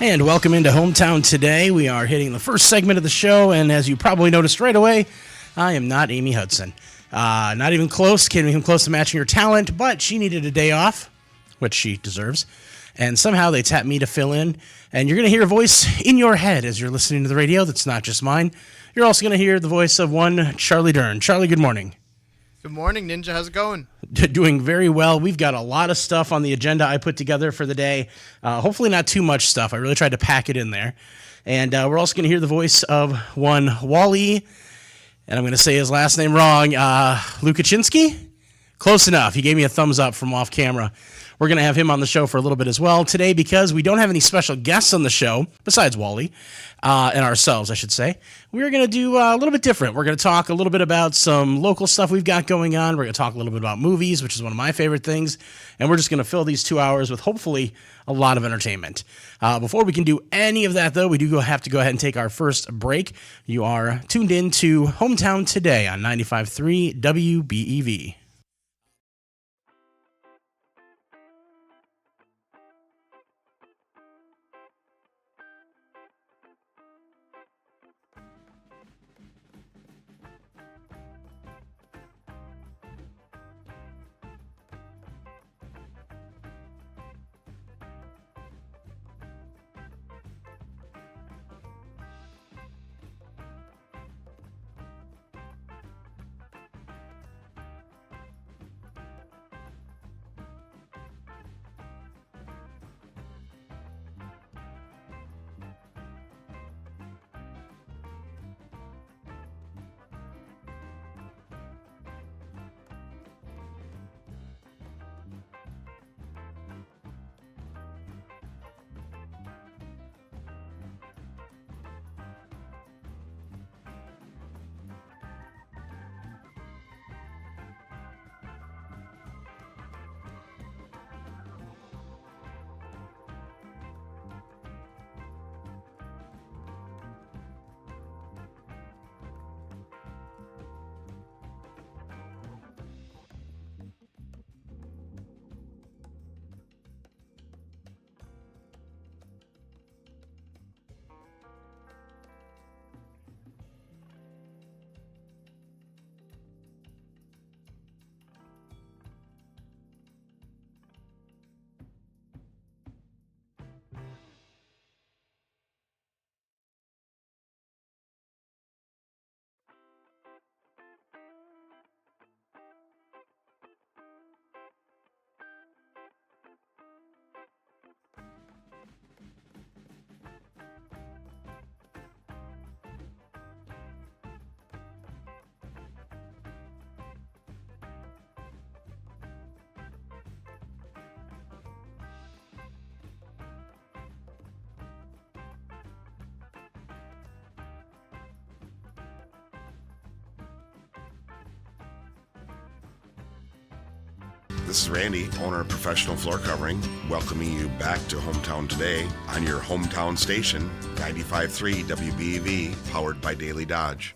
And welcome into Hometown Today. We are hitting the first segment of the show, and as you probably noticed right away, I am not Amy Hudson. Not even close, can't even close to matching her talent, but she needed a day off, which she deserves, and somehow they tapped me to fill in, and you're going to hear a voice in your head as you're listening to the radio that's not just mine. You're also going to hear the voice of one Charlie Dern. Charlie, good morning. Good morning, Ninja. How's it going? Doing very well. We've got a lot of stuff on the agenda I put together for the day. Hopefully not too much stuff. I really tried to pack it in there. And we're also going to hear the voice of one Wally, and I'm going to say his last name wrong, Lukaczynski? Close enough. He gave me a thumbs up from off camera. We're going to have him on the show for a little bit as well today because we don't have any special guests on the show, besides Wally, and ourselves, I should say. We're going to do a little bit different. We're going to talk a little bit about some local stuff we've got going on. We're going to talk a little bit about movies, which is one of my favorite things. And we're just going to fill these 2 hours with hopefully a lot of entertainment. Before we can do any of that, though, we do have to go ahead and take our first break. You are tuned in to Hometown Today on 95.3 WBEV. This is Randy, owner of Professional Floor Covering, welcoming you back to Hometown Today on your hometown station, 95.3 WBEV, powered by Daily Dodge.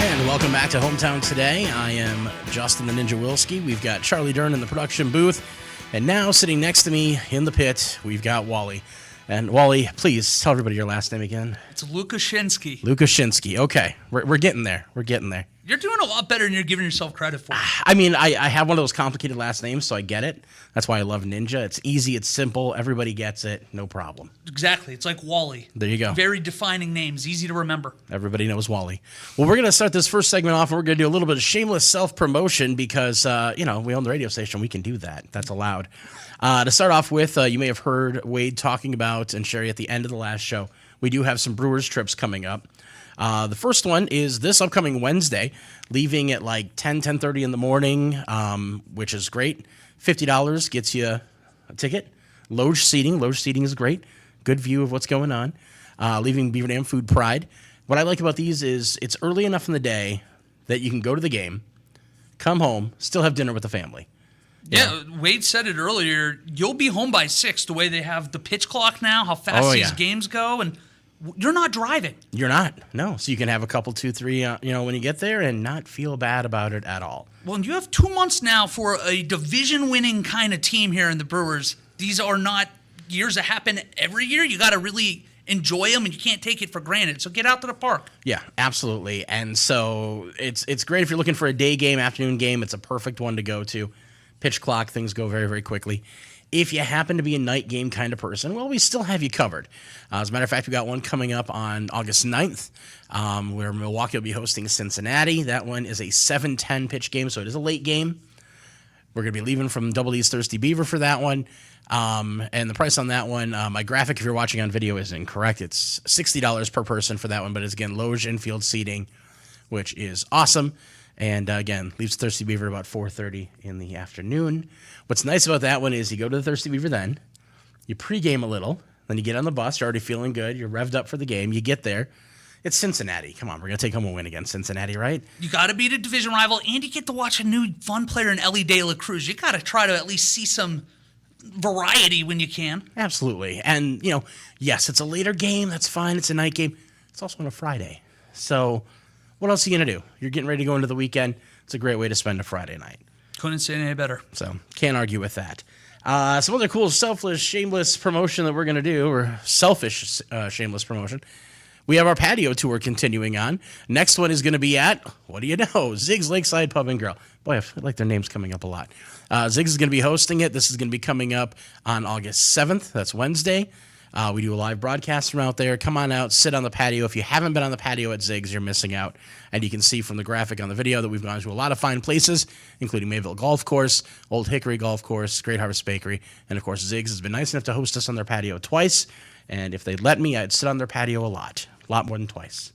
And welcome back to Hometown Today. I am Justin the Ninja Wilski. We've got Charlie Dern in the production booth. And now sitting next to me in the pit, we've got Wally. And Wally, please tell everybody your last name again. It's Lukaczynski. Lukaczynski. Okay, we're getting there. We're getting there. You're doing a lot better than you're giving yourself credit for. I mean, I have one of those complicated last names, so I get it. That's why I love Ninja. It's easy, it's simple, everybody gets it, no problem. Exactly. It's like Wally. There you go. Very defining names, easy to remember. Everybody knows Wally. Well, we're going to start this first segment off, and we're going to do a little bit of shameless self-promotion because, we own the radio station. We can do that. That's allowed. To start off with, you may have heard Wade talking about, and Sherry at the end of the last show, we do have some Brewers trips coming up. The first one is this upcoming Wednesday, leaving at like 10:30 in the morning, which is great. $50 gets you a ticket. Loge seating. Loge seating is great. Good view of what's going on. Leaving Beaver Dam Food Pride. What I like about these is it's early enough in the day that you can go to the game, come home, still have dinner with the family. Yeah, Wade said it earlier. You'll be home by 6, the way they have the pitch clock now, how fast these games go, and you're not driving. You're not, no. So you can have a couple, 2, 3, when you get there and not feel bad about it at all. Well, and you have 2 months now for a division-winning kind of team here in the Brewers These are not years that happen every year. You got to really enjoy them, and you can't take it for granted. So get out to the park. Yeah, absolutely. And so it's great if you're looking for a day game, afternoon game. It's a perfect one to go to. Pitch clock, things go very, very quickly. If you happen to be a night game kind of person, well, we still have you covered. As a matter of fact, we got one coming up on August 9th, where Milwaukee will be hosting Cincinnati. That one is a 7:10 pitch game, so it is a late game. We're going to be leaving from Double E's Thirsty Beaver for that one. And the price on that one, my graphic, if you're watching on video, is incorrect. It's $60 per person for that one, but it's, again, loge infield seating, which is awesome. And, again, leaves Thirsty Beaver about 4:30 in the afternoon. What's nice about that one is you go to the Thirsty Beaver then, you pregame a little, then you get on the bus, you're already feeling good, you're revved up for the game, you get there. It's Cincinnati. Come on, we're going to take home a win against Cincinnati, right? You got to beat a division rival, and you get to watch a new fun player in Ellie De La Cruz. You got to try to at least see some variety when you can. Absolutely. And, yes, it's a later game. That's fine. It's a night game. It's also on a Friday. So what else are you going to do? You're getting ready to go into the weekend. It's a great way to spend a Friday night. Couldn't say any better. So can't argue with that. Some other cool, selfless, shameless promotion that we're going to do, or selfish, shameless promotion. We have our patio tour continuing on. Next one is going to be at, what do you know, Zig's Lakeside Pub and Grill. Boy, I feel like their name's coming up a lot. Zig's is going to be hosting it. This is going to be coming up on August 7th. That's Wednesday. We do a live broadcast from out there. Come on out, sit on the patio. If you haven't been on the patio at Zig's, you're missing out. And you can see from the graphic on the video that we've gone to a lot of fine places, including Mayville Golf Course, Old Hickory Golf Course, Great Harvest Bakery, and, of course, Zig's has been nice enough to host us on their patio twice. And if they'd let me, I'd sit on their patio a lot more than twice.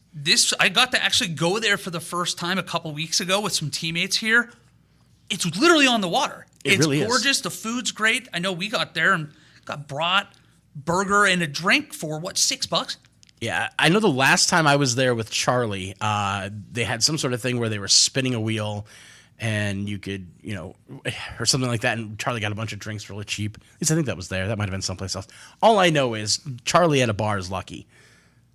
I got to actually go there for the first time a couple weeks ago with some teammates here. It's literally on the water. It's really gorgeous. is. The food's great. I know we got there and got brought burger and a drink for $6? Yeah, I know the last time I was there with Charlie, they had some sort of thing where they were spinning a wheel and you could, or something like that, and Charlie got a bunch of drinks really cheap. At least I think that was there. That might have been someplace else. All I know is Charlie at a bar is lucky.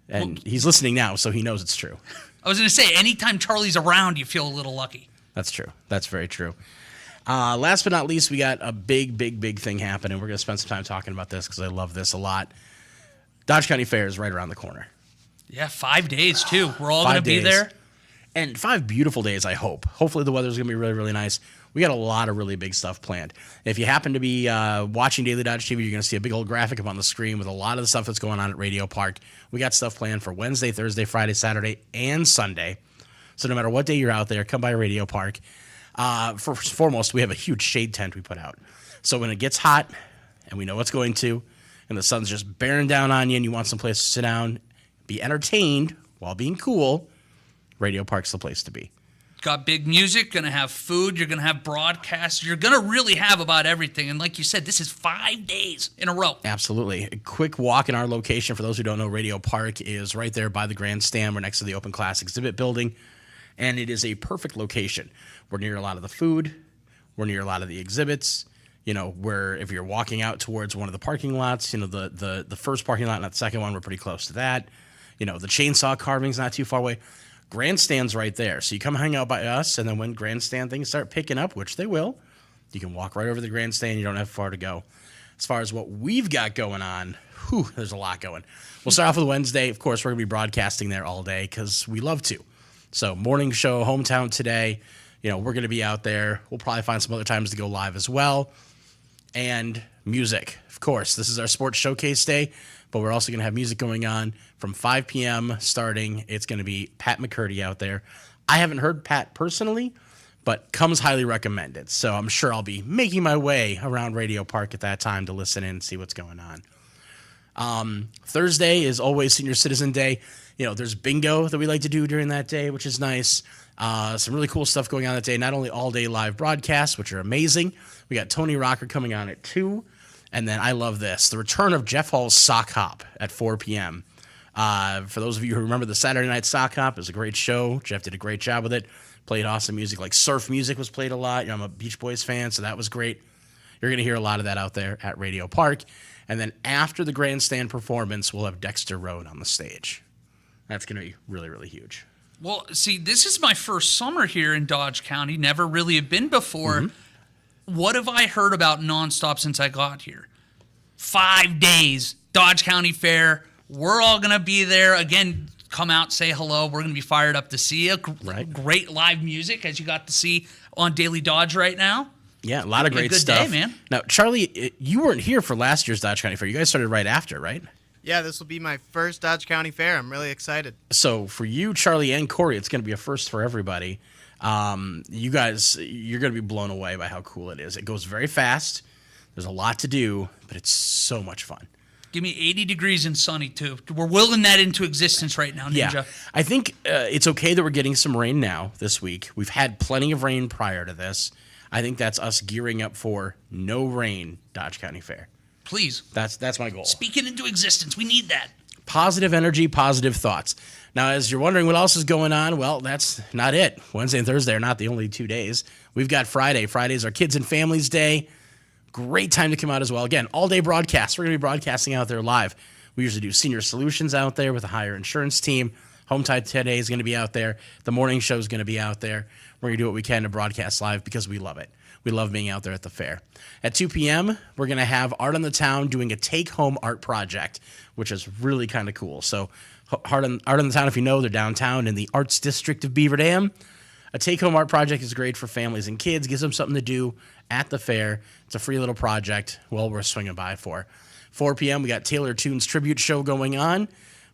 And he's listening now, so he knows it's true. I was going to say, anytime Charlie's around, you feel a little lucky. That's true. That's very true. Last but not least, we got a big, big, big thing happening. We're going to spend some time talking about this because I love this a lot. Dodge County Fair is right around the corner. Yeah, 5 days, too. We're all going to be there. And 5 beautiful days, I hope. Hopefully the weather's going to be really, really nice. We got a lot of really big stuff planned. If you happen to be watching Daily Dodge TV, you're going to see a big old graphic up on the screen with a lot of the stuff that's going on at Radio Park. We got stuff planned for Wednesday, Thursday, Friday, Saturday, and Sunday. So no matter what day you're out there, come by Radio Park. First and foremost, we have a huge shade tent we put out. So when it gets hot, and we know it's going to, and the sun's just bearing down on you and you want some place to sit down, be entertained while being cool, Radio Park's the place to be. Got big music, going to have food, you're going to have broadcasts, you're going to really have about everything. And like you said, this is 5 days in a row. Absolutely. A quick walk in our location. For those who don't know, Radio Park is right there by the grandstand. We're next to the Open Class Exhibit Building, and it is a perfect location. We're near a lot of the food. We're near a lot of the exhibits. Where if you're walking out towards one of the parking lots, the first parking lot and that second one, we're pretty close to that. The chainsaw carving's not too far away. Grandstand's right there. So you come hang out by us, and then when grandstand things start picking up, which they will, you can walk right over to the grandstand. You don't have far to go. As far as what we've got going on, there's a lot going. We'll start off with Wednesday. Of course, we're going to be broadcasting there all day because we love to. So morning show, Hometown Today. We're going to be out there. We'll probably find some other times to go live as well. And music. Of course, this is our sports showcase day, but we're also going to have music going on from 5 p.m. starting. It's going to be Pat McCurdy out there. I haven't heard Pat personally, but comes highly recommended. So I'm sure I'll be making my way around Radio Park at that time to listen in and see what's going on. Thursday is always Senior Citizen Day. There's bingo that we like to do during that day, which is nice. Some really cool stuff going on that day. Not only all-day live broadcasts, which are amazing. We got Tony Rocker coming on at 2. And then I love this, the return of Jeff Hall's Sock Hop at 4 p.m. For those of you who remember the Saturday Night Sock Hop, it was a great show. Jeff did a great job with it. Played awesome music, like surf music was played a lot. I'm a Beach Boys fan, so that was great. You're going to hear a lot of that out there at Radio Park. And then after the grandstand performance, we'll have Dexter Road on the stage. That's going to be really, really huge. Well, see, this is my first summer here in Dodge County. Never really have been before. Mm-hmm. What have I heard about Nonstop since I got here? 5 days, Dodge County Fair. We're all going to be there. Again, come out, say hello. We're going to be fired up to see you. Right. Great live music, as you got to see on Daily Dodge right now. Yeah, a lot of great good stuff. Day, man. Now, Charlie, you weren't here for last year's Dodge County Fair. You guys started right after, right? Yeah, this will be my first Dodge County Fair. I'm really excited. So for you, Charlie, and Corey, it's going to be a first for everybody. You guys, you're going to be blown away by how cool it is. It goes very fast. There's a lot to do, but it's so much fun. Give me 80 degrees and sunny, too. We're willing that into existence right now, Ninja. Yeah, I think it's okay that we're getting some rain now this week. We've had plenty of rain prior to this. I think that's us gearing up for no rain Dodge County Fair. Please. That's my goal. Speak it into existence. We need that. Positive energy, positive thoughts. Now, as you're wondering what else is going on, well, that's not it. Wednesday and Thursday are not the only 2 days. We've got Friday. Friday's our Kids and Families Day. Great time to come out as well. Again, all-day broadcast. We're going to be broadcasting out there live. We usually do senior solutions out there with a higher insurance team. Home Tide Today is going to be out there. The morning show is going to be out there. We're going to do what we can to broadcast live because we love it. We love being out there at the fair. At 2 p.m., we're going to have Art on the Town doing a take-home art project, which is really kind of cool. So Art on the Town, if you know, they're downtown in the Arts District of Beaver Dam. A take-home art project is great for families and kids. Gives them something to do at the fair. It's a free little project. Well, we're swinging by for. 4 p.m., we got Taylor Tunes Tribute Show going on.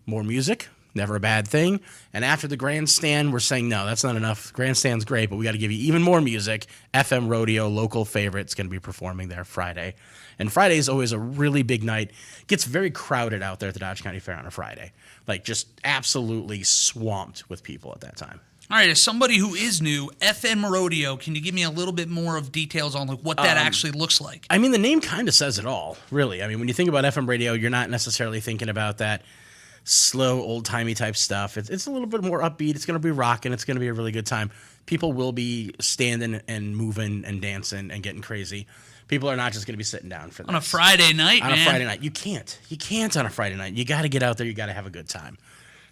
More music, never a bad thing. And after the grandstand, we're saying, no, that's not enough. Grandstand's great, but we got to give you even more music. FM Rodeo, local favorite's going to be performing there Friday. And Friday is always a really big night. Gets very crowded out there at the Dodge County Fair on a Friday. Like, just absolutely swamped with people at that time. All right, as somebody who is new, FM Rodeo, can you give me a little bit more of details on what that actually looks like? I mean, the name kind of says it all, really. I mean, when you think about FM radio, you're not necessarily thinking about that slow, old-timey type stuff. It's a little bit more upbeat. It's going to be rocking. It's going to be a really good time. People will be standing and moving and dancing and getting crazy. People are not just going to be sitting down for this. On a Friday night, On a Friday night. You can't. You can't on a Friday night. You got to get out there. You got to have a good time.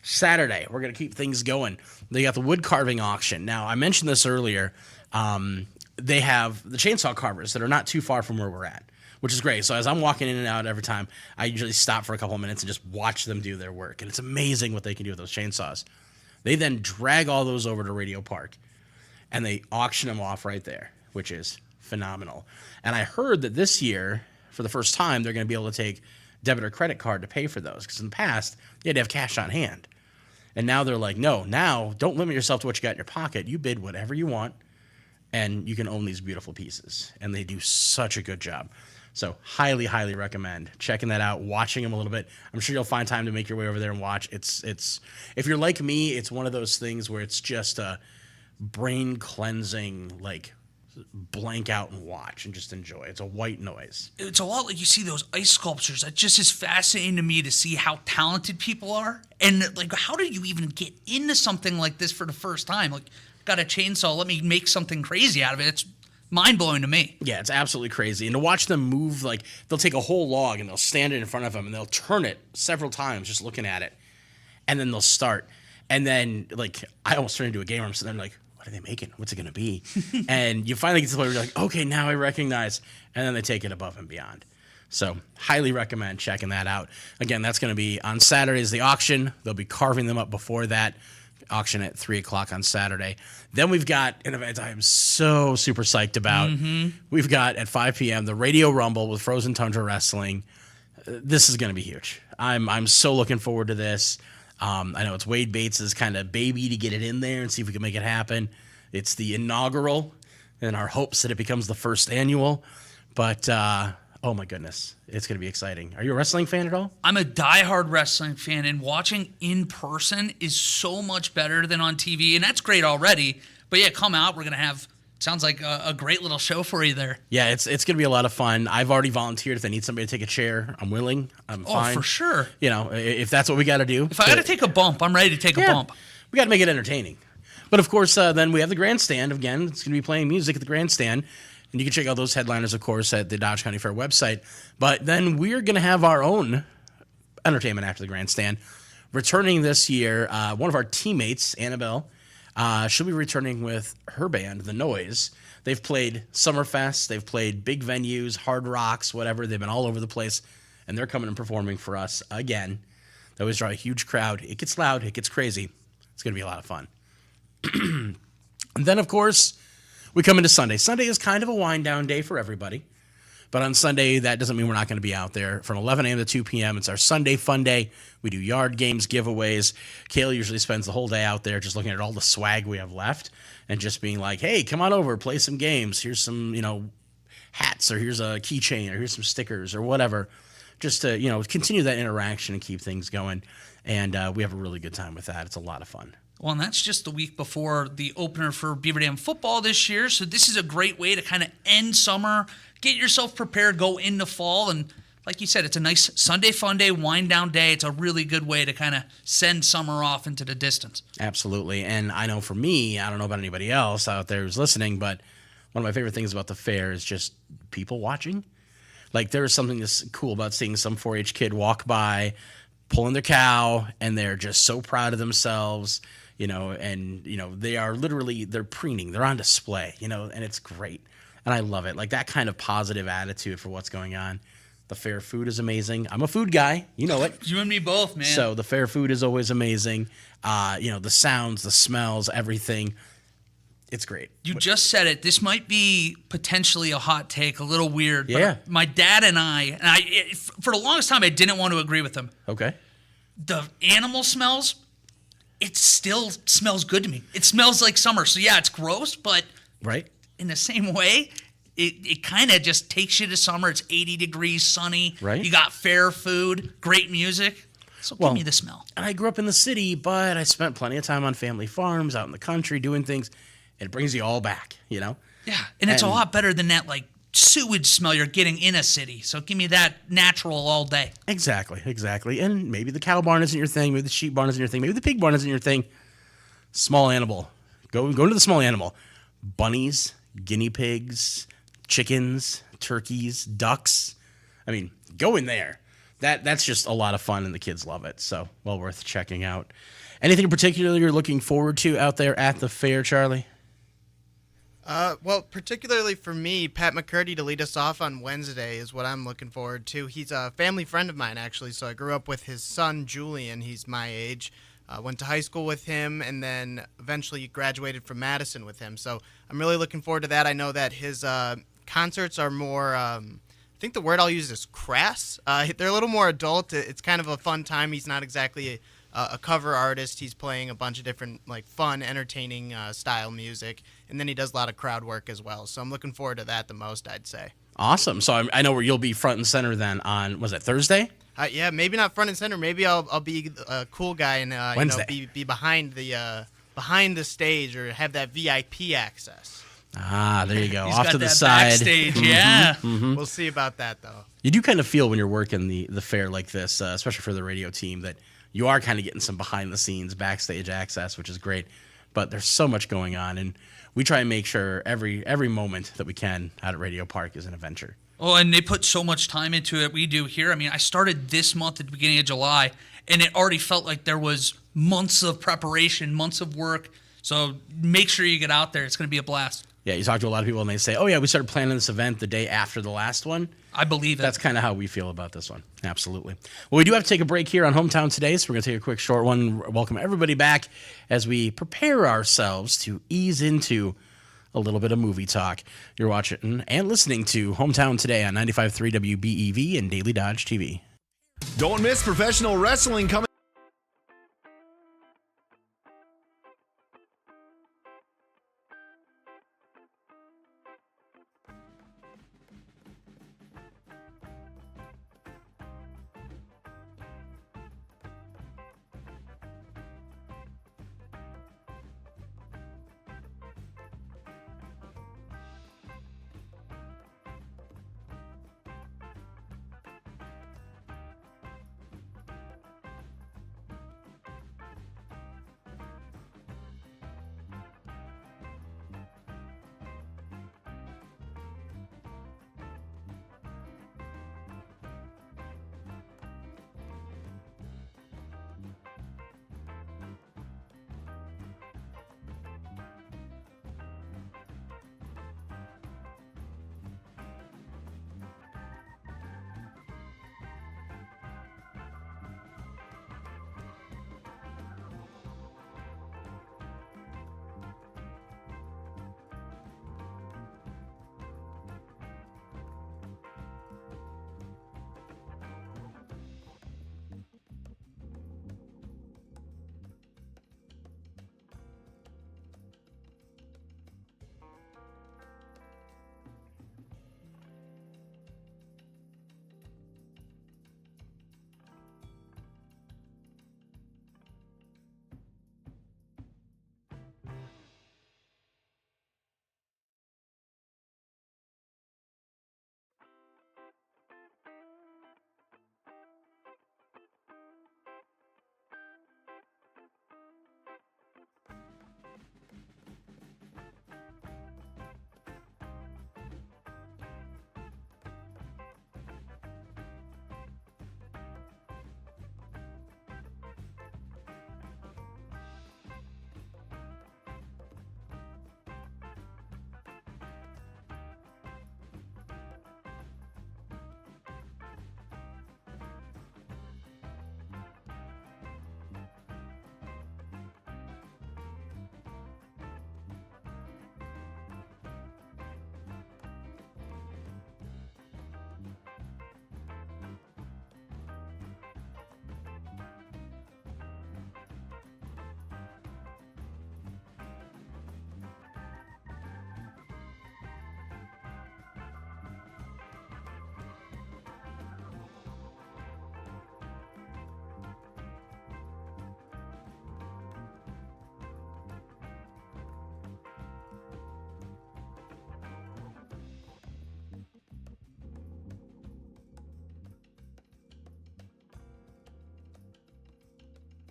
Saturday, we're going to keep things going. They got the wood carving auction. Now, I mentioned this earlier. They have the chainsaw carvers that are not too far from where we're at, which is great. So as I'm walking in and out every time, I usually stop for a couple of minutes and just watch them do their work. And it's amazing what they can do with those chainsaws. They then drag all those over to Radio Park, and they auction them off right there, which is phenomenal. And I heard that this year, for the first time, they're going to be able to take debit or credit card to pay for those. Because in the past, you had to have cash on hand. And now they're like, no, now don't limit yourself to what you got in your pocket. You bid whatever you want, and you can own these beautiful pieces. And they do such a good job. So highly, highly recommend checking that out, watching them a little bit. I'm sure you'll find time to make your way over there and watch. It's if you're like me, it's one of those things where it's just a brain cleansing, like, blank out and watch and just enjoy. It's a white noise. It's a lot like you see those ice sculptures. That just is fascinating to me to see how talented people are. And, like, how do you even get into something like this for the first time? Like, got a chainsaw, let me make something crazy out of it. It's mind-blowing to me. Yeah, it's absolutely crazy. And to watch them move, like, they'll take a whole log and they'll stand it in front of them and they'll turn it several times just looking at it. And then they'll start. And then, like, I almost turned into a gamer. I'm sitting there like, what are they making? What's it going to be? And you finally get to the point where you're like, okay, now I recognize. And then they take it above and beyond. So highly recommend checking that out. Again, that's going to be on Saturdays, the auction. They'll be carving them up before that. Auction at 3 o'clock on Saturday. Then we've got an event I am so super psyched about. We've got at 5 p.m. the Radio Rumble with Frozen Tundra Wrestling. This is going to be huge. I'm so looking forward to this. I know it's Wade Bates' kind of baby to get it in there and see if we can make it happen. It's the inaugural, and our hopes that it becomes the first annual. But, oh my goodness, it's going to be exciting. Are you a wrestling fan at all? I'm a diehard wrestling fan, and watching in person is so much better than on TV, and that's great already. But yeah, come out. We're going to have, sounds like a great little show for you there. Yeah, it's going to be a lot of fun. I've already volunteered. If they need somebody to take a chair, I'm willing. I'm fine. Oh, for sure. You know, if that's what we got to do. If I got to take a bump, I'm ready to take a bump. We got to make it entertaining. But of course, then we have the grandstand. Again, it's going to be playing music at the grandstand. And you can check out those headliners, of course, at the Dodge County Fair website. But then we're going to have our own entertainment after the grandstand. Returning this year, one of our teammates, Annabelle, she'll be returning with her band, The Noise. They've played Summerfest. They've played big venues, Hard Rocks, whatever. They've been all over the place. and they're coming and performing for us again. They always draw a huge crowd. It gets loud. It gets crazy. It's going to be a lot of fun. And then, of course, we come into Sunday. Sunday is kind of a wind-down day for everybody. But on Sunday, that doesn't mean we're not going to be out there. From 11 a.m. to 2 p.m., it's our Sunday fun day. We do yard games, giveaways. Kayla usually spends the whole day out there just looking at all the swag we have left and just being like, hey, come on over, play some games. Here's some, hats, or here's a keychain, or here's some stickers, or whatever. Just to, continue that interaction and keep things going. And we have a really good time with that. It's a lot of fun. Well, and that's just the week before the opener for Beaver Dam football this year. So this is a great way to kind of end summer, get yourself prepared, go into fall. And like you said, it's a nice Sunday fun day, wind down day. It's a really good way to kind of send summer off into the distance. Absolutely. And I know for me, I don't know about anybody else out there who's listening, but one of my favorite things about the fair is just people watching. Like, there is something that's cool about seeing some 4-H kid walk by, pulling their cow, and they're just so proud of themselves. They are literally, they're preening, they're on display, and it's great. And I love it. Like, that kind of positive attitude for what's going on. The fair food is amazing. I'm a food guy. You know it. You and me both, man. So the fair food is always amazing. The sounds, the smells, everything. It's great. You just said it. This might be potentially a hot take, a little weird. Yeah. But my dad and I, for the longest time, I didn't want to agree with him. Okay. The animal smells, it still smells good to me. It smells like summer. So, yeah, it's gross, but right in the same way, it kind of just takes you to summer. It's 80 degrees, sunny. Right. You got fair food, great music. So give me the smell. I grew up in the city, but I spent plenty of time on family farms, out in the country, doing things. It brings you all back, Yeah, and it's a lot better than that, like, sewage smell you're getting in a city. So give me that natural all day. Exactly. And maybe the cow barn isn't your thing. Maybe the sheep barn isn't your thing. Maybe the pig barn isn't your thing. Small animal. Go to the small animal. Bunnies, guinea pigs, chickens, turkeys, ducks. I mean, go in there. That's just a lot of fun, and the kids love it. So, well worth checking out. Anything in particular you're looking forward to out there at the fair, Charlie? Well, particularly for me, Pat McCurdy to lead us off on Wednesday is what I'm looking forward to. He's a family friend of mine, actually, so I grew up with his son, Julian. He's my age. Went to high school with him, and then eventually graduated from Madison with him. So I'm really looking forward to that. I know that his concerts are more, I think the word I'll use is crass. They're a little more adult. It's kind of a fun time. He's not exactly a cover artist. He's playing a bunch of different, like, fun, entertaining style music, and then he does a lot of crowd work as well. So I'm looking forward to that the most, I'd say. Awesome. So I know where you'll be front and center then on, was it Thursday? Yeah, maybe not front and center. Maybe I'll be a cool guy and Wednesday. Be behind the stage, or have that VIP access. Ah, there you go. He's Off got to the that side. backstage, yeah. We'll see about that, though. You do kind of feel when you're working the fair like this, especially for the radio team, that you are kind of getting some behind the scenes backstage access, which is great. But there's so much going on, and we try and make sure every moment that we can out at Radio Park is an adventure. Oh, and they put so much time into it. We do here. I mean, I started this month at the beginning of July, and it already felt like there was months of preparation, months of work. So make sure you get out there. It's going to be a blast. Yeah, you talk to a lot of people, and they say, oh, yeah, we started planning this event the day after the last one. I believe it. That's kind of how we feel about this one. Absolutely. Well, we do have to take a break here on Hometown Today, so we're going to take a quick short one. Welcome everybody back as we prepare ourselves to ease into a little bit of movie talk. You're watching and listening to Hometown Today on 95.3 WBEV and Daily Dodge TV. Don't miss professional wrestling coming.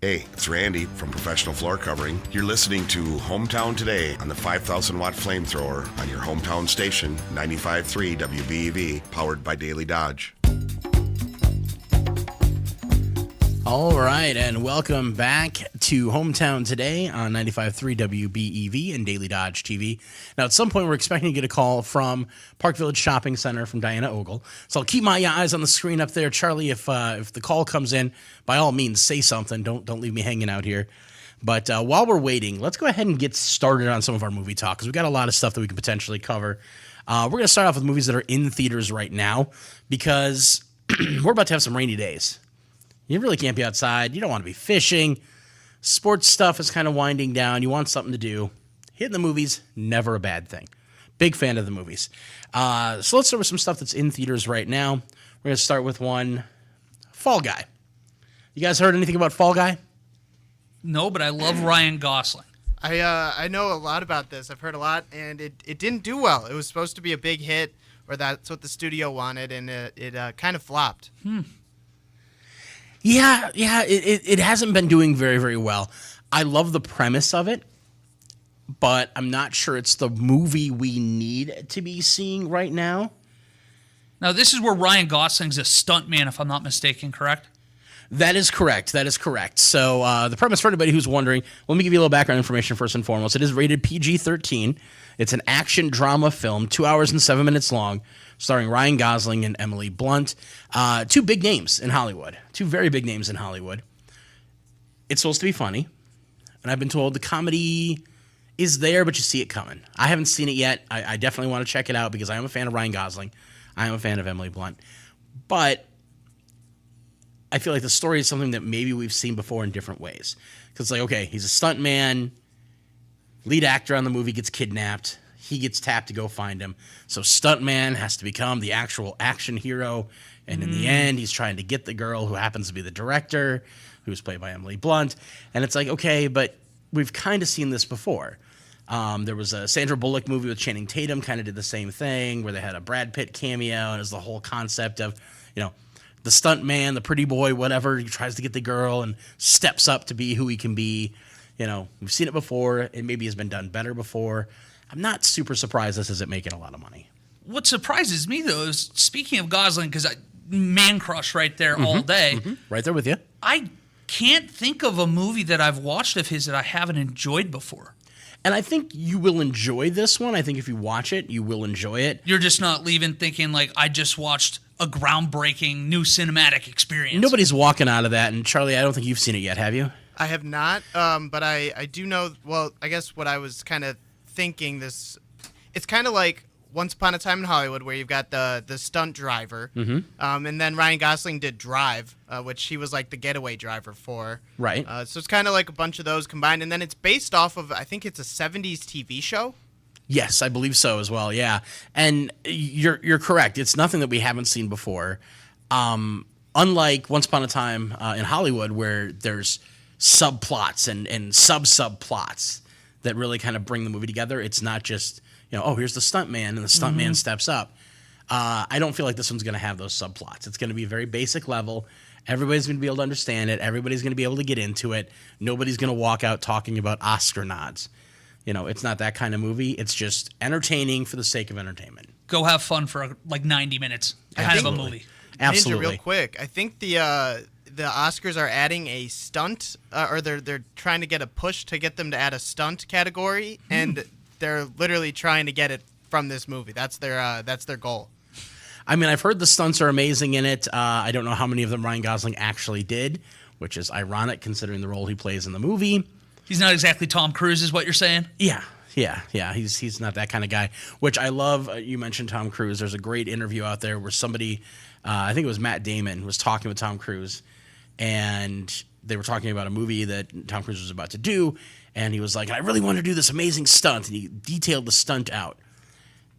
Hey, it's Randy from Professional Floor Covering. You're listening to Hometown Today on the 5,000 watt flamethrower on your hometown station, 95.3 WBEV, powered by Daily Dodge. All right, and welcome back to Hometown Today on 95.3 WBEV and Daily Dodge TV. Now, at some point, we're expecting to get a call from Park Village Shopping Center from Diana Ogle. So I'll keep my eyes on the screen up there. Charlie, if the call comes in, by all means, say something. Don't leave me hanging out here. But while we're waiting, let's go ahead and get started on some of our movie talk, because we've got a lot of stuff that we can potentially cover. We're going to start off with movies that are in theaters right now, because we're about to have some rainy days. You really can't be outside. You don't want to be fishing. Sports stuff is kind of winding down. You want something to do. Hitting the movies, never a bad thing. Big fan of the movies. So let's start with some stuff that's in theaters right now. We're going to start with one, Fall Guy. You guys heard anything about Fall Guy? No, but I love Ryan Gosling. I know a lot about this. I've heard a lot, and it didn't do well. It was supposed to be a big hit, or that's what the studio wanted, and it kind of flopped. Yeah, it hasn't been doing very, very well. I love the premise of it, but I'm not sure it's the movie we need to be seeing right now. Now, this is where Ryan Gosling's a stuntman, if I'm not mistaken, correct? That is correct. So the premise, for anybody who's wondering, let me give you a little background information first and foremost. It is rated PG-13. It's an action drama film, 2 hours and 7 minutes long, starring Ryan Gosling and Emily Blunt. Two big names in Hollywood. Two very big names in Hollywood. It's supposed to be funny, and I've been told the comedy is there, but you see it coming. I haven't seen it yet. I definitely want to check it out because I am a fan of Ryan Gosling. I am a fan of Emily Blunt. But I feel like the story is something that maybe we've seen before in different ways. Because it's like, okay, he's a stuntman. Lead actor on the movie gets kidnapped. He gets tapped to go find him. So stuntman has to become the actual action hero. And in the end, he's trying to get the girl who happens to be the director, who's played by Emily Blunt. And it's like, okay, but we've kind of seen this before. There was a Sandra Bullock movie with Channing Tatum, kind of did the same thing, where they had a Brad Pitt cameo, and it was the whole concept of, the stunt man, the pretty boy, whatever, he tries to get the girl and steps up to be who he can be. We've seen it before. It maybe has been done better before. I'm not super surprised this isn't making a lot of money. What surprises me, though, is speaking of Gosling, because man crush right there all day. Right there with you. I can't think of a movie that I've watched of his that I haven't enjoyed before. And I think you will enjoy this one. I think if you watch it, you will enjoy it. You're just not leaving thinking like I just watched a groundbreaking new cinematic experience. Nobody's walking out of that. And Charlie, I don't think you've seen it yet, have you? I have not, but I do know, well, I guess what I was kind of thinking it's kind of like Once Upon a Time in Hollywood, where you've got the stunt driver, and then Ryan Gosling did Drive, which he was like the getaway driver for. Right. So it's kind of like a bunch of those combined, and then it's based off of, I think it's a 70s TV show. Yes, I believe so as well, yeah. And you're correct. It's nothing that we haven't seen before. Unlike Once Upon a Time in Hollywood, where there's subplots and subplots that really kind of bring the movie together. It's not just, here's the stuntman and the stuntman steps up. I don't feel like this one's going to have those subplots. It's going to be very basic level. Everybody's going to be able to understand it. Everybody's going to be able to get into it. Nobody's going to walk out talking about Oscar nods. It's not that kind of movie. It's just entertaining for the sake of entertainment. Go have fun for like 90 minutes. Kind of a movie. Absolutely. Ninja, real quick. I think the Oscars are adding a stunt, or they're trying to get a push to get them to add a stunt category, and they're literally trying to get it from this movie. That's their goal. I mean, I've heard the stunts are amazing in it. I don't know how many of them Ryan Gosling actually did, which is ironic considering the role he plays in the movie. He's not exactly Tom Cruise, is what you're saying? Yeah. He's not that kind of guy, which I love. You mentioned Tom Cruise. There's a great interview out there where somebody, I think it was Matt Damon, was talking with Tom Cruise, and they were talking about a movie that Tom Cruise was about to do, and he was like, I really want to do this amazing stunt, and he detailed the stunt out.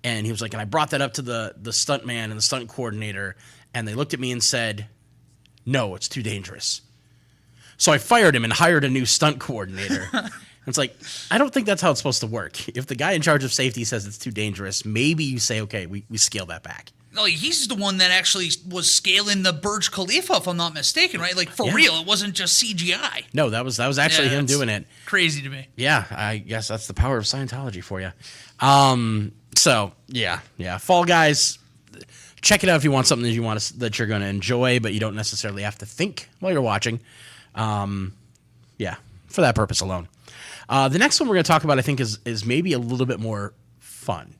And he was like, and I brought that up to the stunt man and the stunt coordinator, and they looked at me and said, no, it's too dangerous. So I fired him and hired a new stunt coordinator. It's like, I don't think that's how it's supposed to work. If the guy in charge of safety says it's too dangerous, maybe you say, okay, we scale that back. No, he's the one that actually was scaling the Burj Khalifa, if I'm not mistaken, right? Like, for real. It wasn't just CGI. No, that was actually him doing it. Crazy to me. Yeah, I guess that's the power of Scientology for you. So yeah. Fall Guys, check it out if you want something that you're going to enjoy, but you don't necessarily have to think while you're watching. Yeah, for that purpose alone. The next one we're going to talk about, I think, is maybe a little bit more fun.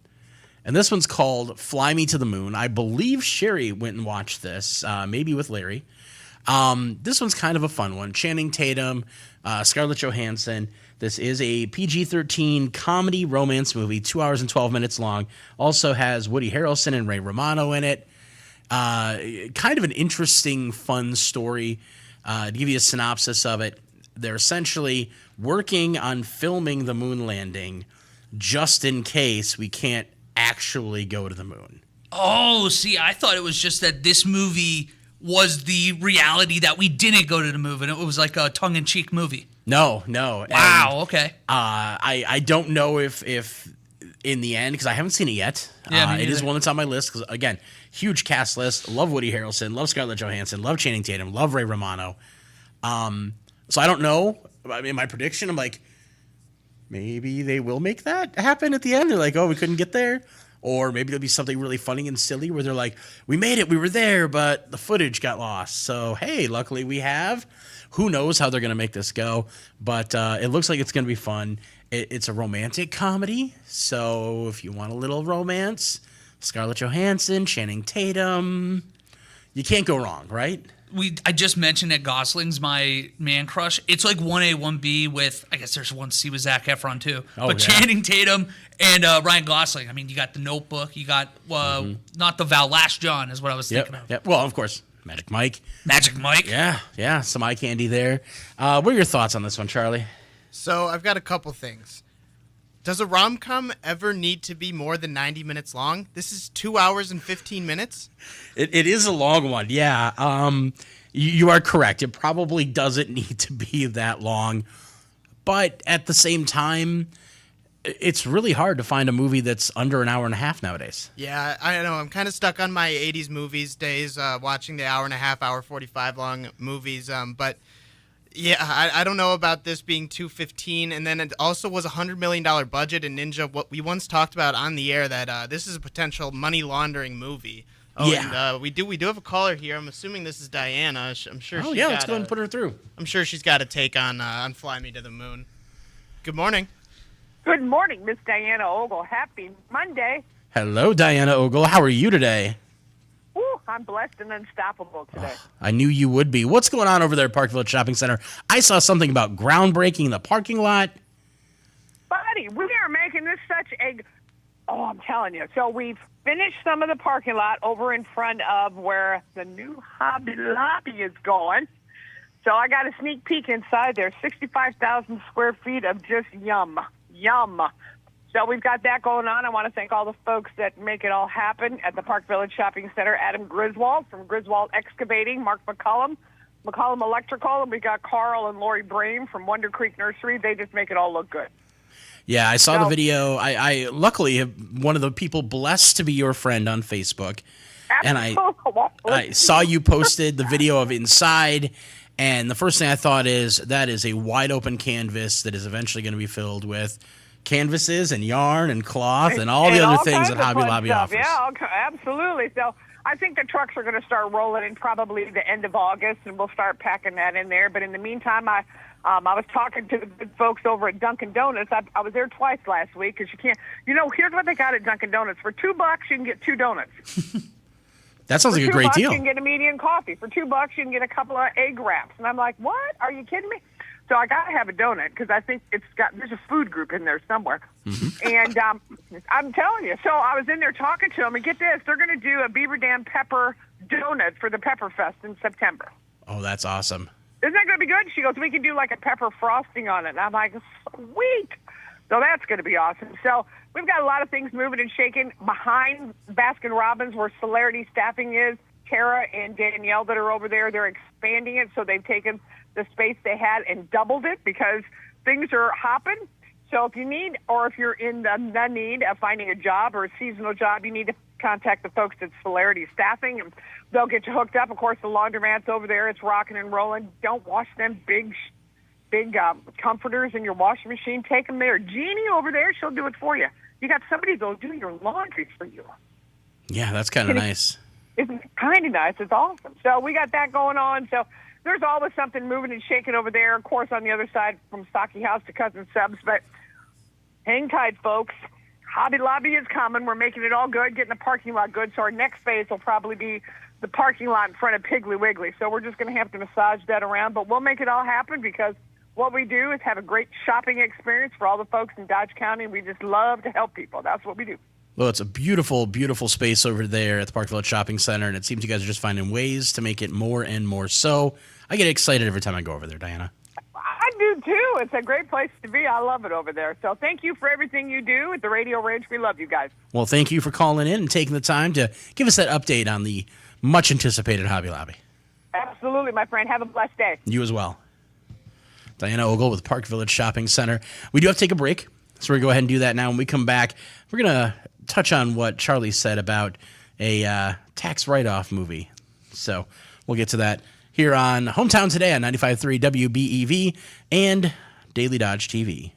And this one's called Fly Me to the Moon. I believe Sherry went and watched this, maybe with Larry. This one's kind of a fun one. Channing Tatum, Scarlett Johansson. This is a PG-13 comedy romance movie, 2 hours and 12 minutes long. Also has Woody Harrelson and Ray Romano in it. Kind of an interesting, fun story. To give you a synopsis of it, they're essentially working on filming the moon landing just in case we can't actually go to the moon. Oh, see, I thought it was just that this movie was the reality that we didn't go to the moon, and it was like a tongue-in-cheek movie. No. Wow, okay. I don't know if in the end, because I haven't seen it yet. Yeah, it is one that's on my list, because, again, huge cast list. Love Woody Harrelson, love Scarlett Johansson, love Channing Tatum, love Ray Romano. So I don't know. I mean, my prediction, I'm like, maybe they will make that happen at the end. They're like, oh, we couldn't get there. Or maybe there'll be something really funny and silly where they're like, we made it, we were there, but the footage got lost. So, hey, luckily we have. Who knows how they're going to make this go. But it looks like it's going to be fun. It's a romantic comedy. So if you want a little romance, Scarlett Johansson, Channing Tatum, you can't go wrong, right? I just mentioned that Gosling's my man crush. It's like 1A, 1B with, I guess there's 1C with Zac Efron too. Oh, but yeah. Channing Tatum and Ryan Gosling. I mean, you got The Notebook. You got, not The Vow, Last John is what I was thinking of. Yep. Well, of course, Magic Mike. Magic Mike. Yeah, some eye candy there. What are your thoughts on this one, Charlie? So I've got a couple things. Does a rom-com ever need to be more than 90 minutes long? This is 2 hours and 15 minutes. It is a long one, yeah. You are correct. It probably doesn't need to be that long. But at the same time, it's really hard to find a movie that's under an hour and a half nowadays. Yeah, I know. I'm kind of stuck on my 80s movies days, watching the hour and a half, hour 45 long movies. But yeah, I don't know about this being 215. And then it also was a $100 million budget. And Ninja, what we once talked about on the air, that this is a potential money laundering movie. Oh, yeah. And we do have a caller here. I'm assuming this is Diana. I'm sure. Oh, yeah. Let's go ahead and put her through. I'm sure she's got a take on Fly Me to the Moon. Good morning. Good morning, Miss Diana Ogle. Happy Monday. Hello, Diana Ogle. How are you today? Ooh, I'm blessed and unstoppable today. I knew you would be. What's going on over there at Park Village Shopping Center? I saw something about groundbreaking in the parking lot. Buddy, we are making this such a... Oh, I'm telling you. So we've finished some of the parking lot over in front of where the new Hobby Lobby is going. So I got a sneak peek inside there. 65,000 square feet of just yum. So we've got that going on. I want to thank all the folks that make it all happen at the Park Village Shopping Center. Adam Griswold from Griswold Excavating, Mark McCullum Electrical, and we got Carl and Lori Brame from Wonder Creek Nursery. They just make it all look good. Yeah, I saw the video. I luckily have one of the people blessed to be your friend on Facebook. And I saw you posted the video of inside, and the first thing I thought is that is a wide open canvas that is eventually going to be filled with canvases and yarn and cloth and all the other things that Hobby Lobby offers. Yeah, okay, absolutely. So I think the trucks are going to start rolling in probably the end of August, and we'll start packing that in there. But in the meantime, I was talking to the good folks over at Dunkin' Donuts. I was there twice last week because you can't. Here's what they got at Dunkin' Donuts. For $2, you can get 2 donuts. That sounds like a great deal. You can get a medium coffee. For $2, you can get a couple of egg wraps. And I'm like, what? Are you kidding me? So I got to have a donut because I think there's a food group in there somewhere. Mm-hmm. And I'm telling you. So I was in there talking to them, and get this, they're going to do a Beaver Dam pepper donut for the Pepper Fest in September. Oh, that's awesome. Isn't that going to be good? She goes, we can do like a pepper frosting on it. And I'm like, sweet. So that's going to be awesome. So we've got a lot of things moving and shaking behind Baskin Robbins where Celerity Staffing is. Tara and Danielle that are over there, they're expanding it. So they've taken the space they had and doubled it because things are hopping. So if you need, or if you're in the need of finding a job or a seasonal job, you need to contact the folks at Celerity Staffing, and they'll get you hooked up. Of course, the laundromat's over there. It's rocking and rolling. Don't wash them big comforters in your washing machine. Take them there. Jeannie over there, she'll do it for you. You got somebody that'll do your laundry for you. Yeah, that's kind of nice. It's kind of nice. It's awesome. So we got that going on. So there's always something moving and shaking over there. Of course, on the other side from Stocky House to Cousin Subs. But hang tight, folks. Hobby Lobby is coming. We're making it all good, getting the parking lot good. So our next phase will probably be the parking lot in front of Piggly Wiggly. So we're just going to have to massage that around. But we'll make it all happen because what we do is have a great shopping experience for all the folks in Dodge County. We just love to help people. That's what we do. Well, it's a beautiful, beautiful space over there at the Park Village Shopping Center, and it seems you guys are just finding ways to make it more and more so. I get excited every time I go over there, Diana. I do, too. It's a great place to be. I love it over there. So thank you for everything you do at the Radio Range. We love you guys. Well, thank you for calling in and taking the time to give us that update on the much-anticipated Hobby Lobby. Absolutely, my friend. Have a blessed day. You as well. Diana Ogle with Park Village Shopping Center. We do have to take a break, so we're going to go ahead and do that now. When we come back, we're going to touch on what Charlie said about a tax write-off movie. So we'll get to that here on Hometown Today on 95.3 WBEV and Daily Dodge TV.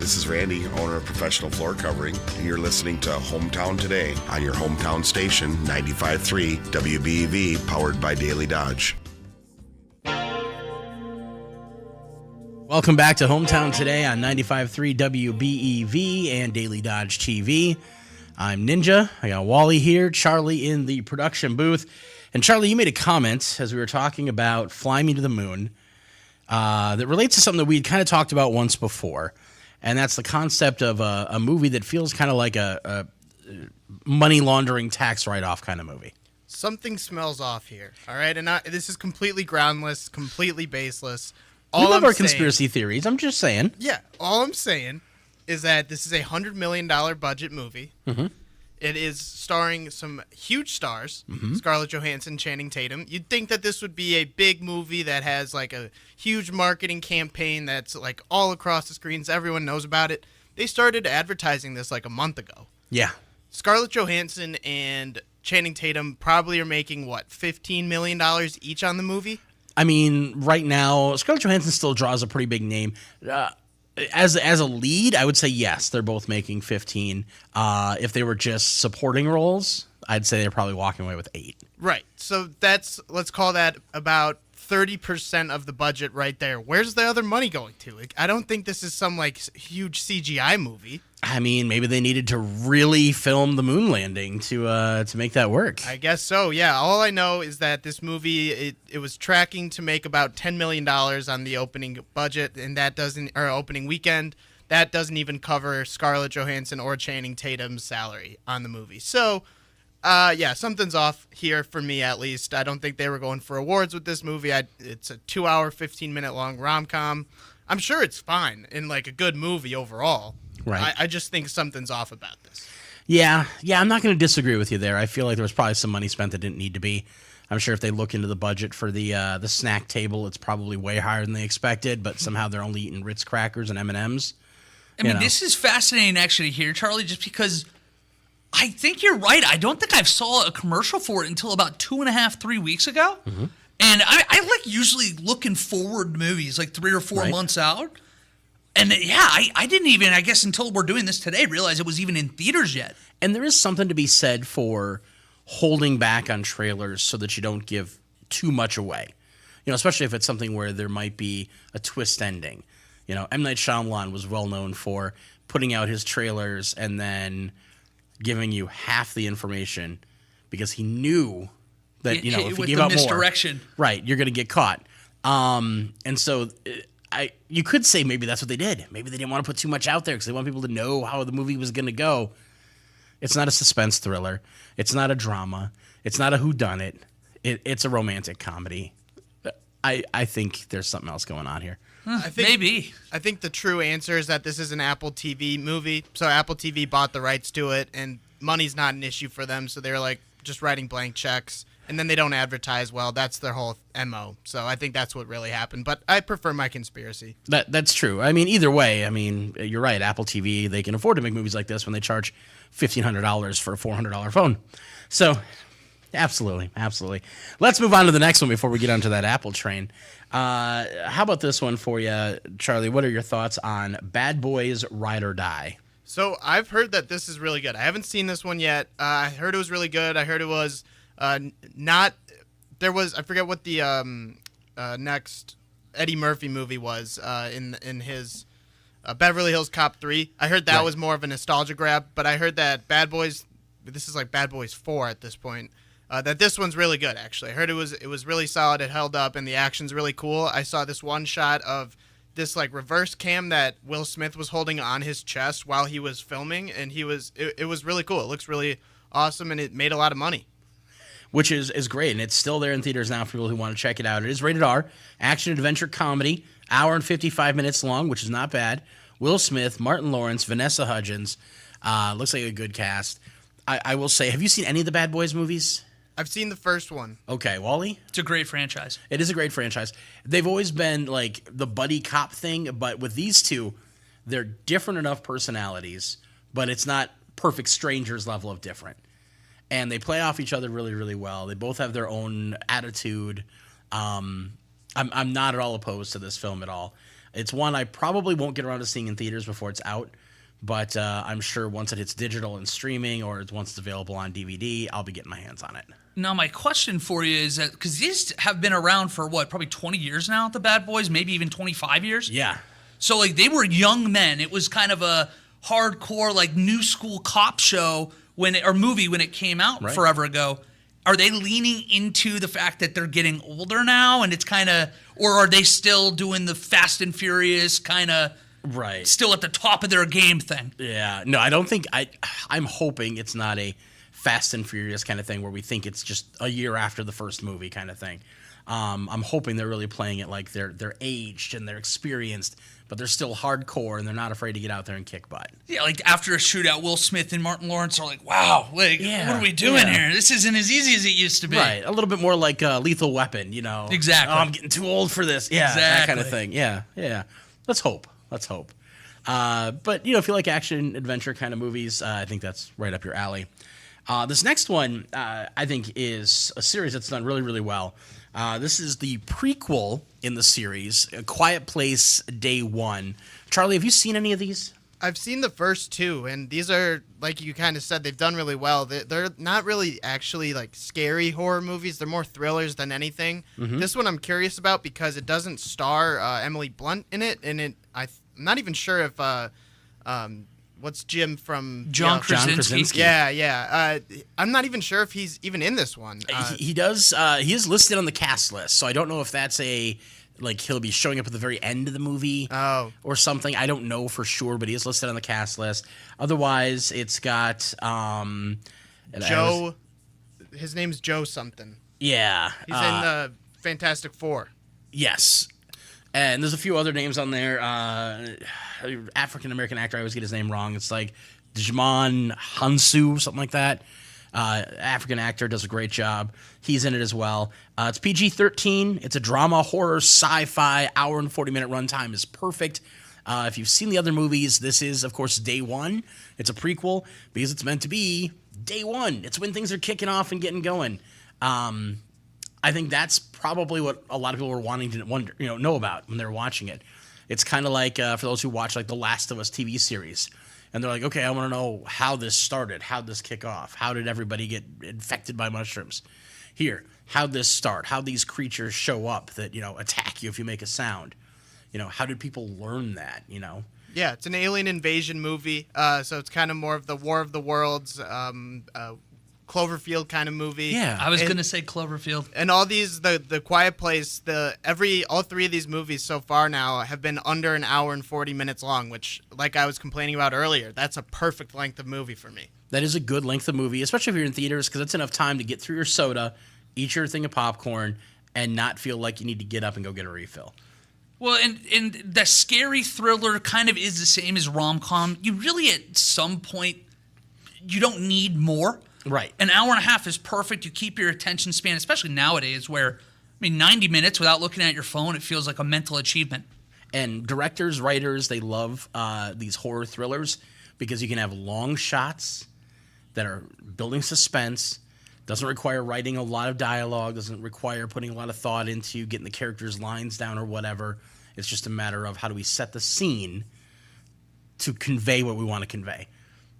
This is Randy, owner of Professional Floor Covering, and you're listening to Hometown Today on your hometown station, 95.3 WBEV, powered by Daily Dodge. Welcome back to Hometown Today on 95.3 WBEV and Daily Dodge TV. I'm Ninja. I got Wally here, Charlie in the production booth. And Charlie, you made a comment as we were talking about Fly Me to the Moon that relates to something that we had kind of talked about once before. And that's the concept of a movie that feels kind of like a money laundering tax write-off kind of movie. Something smells off here, all right? And this is completely groundless, completely baseless. We love our conspiracy theories. I'm just saying. Yeah, all I'm saying is that this is a $100 million budget movie. Mm-hmm. It is starring some huge stars, Scarlett Johansson, Channing Tatum. You'd think that this would be a big movie that has like a huge marketing campaign that's like all across the screens. Everyone knows about it. They started advertising this like a month ago. Yeah. Scarlett Johansson and Channing Tatum probably are making, what, $15 million each on the movie? I mean, right now, Scarlett Johansson still draws a pretty big name. As a lead, I would say yes, they're both making 15. If they were just supporting roles, I'd say they're probably walking away with 8. Right. So let's call that about 30% of the budget right there. Where's the other money going to? Like, I don't think this is some like huge CGI movie. I mean, maybe they needed to really film the moon landing to make that work. I guess so, yeah. All I know is that this movie, it was tracking to make about $10 million on the opening budget, and opening weekend. That doesn't even cover Scarlett Johansson or Channing Tatum's salary on the movie. So, yeah, something's off here for me at least. I don't think they were going for awards with this movie. It's a 2-hour, 15-minute long rom-com. I'm sure it's fine and like a good movie overall. Right. I just think something's off about this. Yeah, I'm not going to disagree with you there. I feel like there was probably some money spent that didn't need to be. I'm sure if they look into the budget for the snack table, it's probably way higher than they expected, but somehow they're only eating Ritz crackers and M&Ms. I mean, this is fascinating actually here, Charlie, just because I think you're right. I don't think I've saw a commercial for it until about 2.5, 3 weeks ago. Mm-hmm. And I like usually looking forward to movies like 3 or 4 months out. And yeah, I didn't even, I guess until we're doing this today, realize it was even in theaters yet. And there is something to be said for holding back on trailers so that you don't give too much away. You know, especially if it's something where there might be a twist ending. You know, M. Night Shyamalan was well known for putting out his trailers and then giving you half the information because he knew that, you know, if he gave out more, misdirection. Right, you're going to get caught. And so you could say maybe that's what they did. Maybe they didn't want to put too much out there because they want people to know how the movie was going to go. It's not a suspense thriller. It's not a drama. It's not a whodunit. It's a romantic comedy. I think there's something else going on here. Maybe. I think the true answer is that this is an Apple TV movie. So Apple TV bought the rights to it, and money's not an issue for them. So they're like just writing blank checks. And then they don't advertise well. That's their whole MO. So I think that's what really happened. But I prefer my conspiracy. That's true. I mean, either way, I mean, you're right. Apple TV, they can afford to make movies like this when they charge $1,500 for a $400 phone. So, absolutely. Let's move on to the next one before we get onto that Apple train. How about this one for you, Charlie? What are your thoughts on Bad Boys Ride or Die? So I've heard that this is really good. I haven't seen this one yet. I heard it was really good. I heard it was... I forget what the next Eddie Murphy movie was in his Beverly Hills Cop 3. I heard that was more of a nostalgia grab, but I heard that Bad Boys, this is like Bad Boys 4 at this point, that this one's really good actually. I heard it was really solid, it held up, and the action's really cool. I saw this one shot of this like reverse cam that Will Smith was holding on his chest while he was filming, and it was really cool. It looks really awesome, and it made a lot of money. Which is great, and it's still there in theaters now for people who want to check it out. It is rated R, action adventure comedy, hour and 55 minutes long, which is not bad. Will Smith, Martin Lawrence, Vanessa Hudgens. Looks like a good cast. I will say, have you seen any of the Bad Boys movies? I've seen the first one. Okay, Wally? It's a great franchise. It is a great franchise. They've always been like the buddy cop thing, but with these two, they're different enough personalities, but it's not perfect strangers level of different. And they play off each other really, really well. They both have their own attitude. I'm not at all opposed to this film at all. It's one I probably won't get around to seeing in theaters before it's out, but I'm sure once it hits digital and streaming, or once it's available on DVD, I'll be getting my hands on it. Now, my question for you is that, because these have been around for what, probably 20 years now, the Bad Boys, maybe even 25 years? Yeah. So, like, they were young men. It was kind of a hardcore, like, new school cop show or movie when it came out forever ago. Are they leaning into the fact that they're getting older now, and it's kind of, or are they still doing the Fast and Furious kind of still at the top of their game thing? Yeah. No, I don't think, I'm hoping it's not a Fast and Furious kind of thing where we think it's just a year after the first movie kind of thing. I'm hoping they're really playing it like they're aged and they're experienced, but they're still hardcore and they're not afraid to get out there and kick butt. Yeah, like after a shootout, Will Smith and Martin Lawrence are like, wow, like, what are we doing here? This isn't as easy as it used to be. Right, a little bit more like Lethal Weapon, you know. Exactly. Oh, I'm getting too old for this. Yeah, that kind of thing. Yeah. Let's hope. But, you know, if you like action, adventure kind of movies, I think that's right up your alley. This next one, I think, is a series that's done really, really well. This is the prequel in the series, A Quiet Place Day One. Charlie, have you seen any of these? I've seen the first two, and these are, like you kind of said, they've done really well. They're not really actually like scary horror movies. They're more thrillers than anything. Mm-hmm. This one I'm curious about because it doesn't star Emily Blunt in it, and I'm not even sure if what's Jim from John Krasinski. Yeah. I'm not even sure if he's even in this one. He does. He is listed on the cast list, so I don't know if that's he'll be showing up at the very end of the movie or something. I don't know for sure, but he is listed on the cast list. Otherwise, it's got Joe. His name's Joe something. Yeah, he's in the Fantastic Four. Yes. And there's a few other names on there. African-American actor, I always get his name wrong. It's like Djimon Hounsou, something like that. African actor, does a great job. He's in it as well. It's PG-13. It's a drama, horror, sci-fi, hour and 40-minute runtime is perfect. If you've seen the other movies, this is, of course, Day One. It's a prequel because it's meant to be Day One. It's when things are kicking off and getting going. I think that's probably what a lot of people were wanting to know about when they were watching it. It's kind of like for those who watch like the Last of Us TV series, and they're like, okay, I want to know how this started, how'd this kick off, how did everybody get infected by mushrooms? Here, how'd this start? How'd these creatures show up that attack you if you make a sound? How did people learn that? Yeah, it's an alien invasion movie, so it's kind of more of the War of the Worlds. Cloverfield kind of movie. Yeah, I was gonna say Cloverfield. And all these, the Quiet Place, all three of these movies so far now have been under an hour and 40 minutes long, which, like I was complaining about earlier, that's a perfect length of movie for me. That is a good length of movie, especially if you're in theaters, because it's enough time to get through your soda, eat your thing of popcorn, and not feel like you need to get up and go get a refill. Well, and the scary thriller kind of is the same as rom-com. You really, at some point, you don't need more. Right. An hour and a half is perfect. You keep your attention span, especially nowadays where, 90 minutes without looking at your phone, it feels like a mental achievement. And directors, writers, they love these horror thrillers because you can have long shots that are building suspense, doesn't require writing a lot of dialogue, doesn't require putting a lot of thought into getting the characters' lines down or whatever. It's just a matter of how do we set the scene to convey what we want to convey.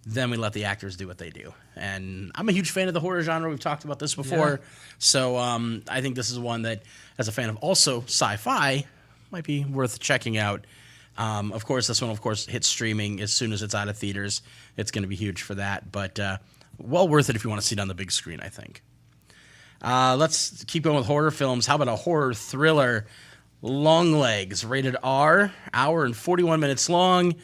Then we let the actors do what they do. And I'm a huge fan of the horror genre. We've talked about this before. Yeah. So I think this is one that, as a fan of also sci-fi, might be worth checking out. Of course, this one, hits streaming as soon as it's out of theaters. It's going to be huge for that. But well worth it if you want to see it on the big screen, I think. Let's keep going with horror films. How about a horror thriller? Longlegs, rated R, hour and 41 minutes long.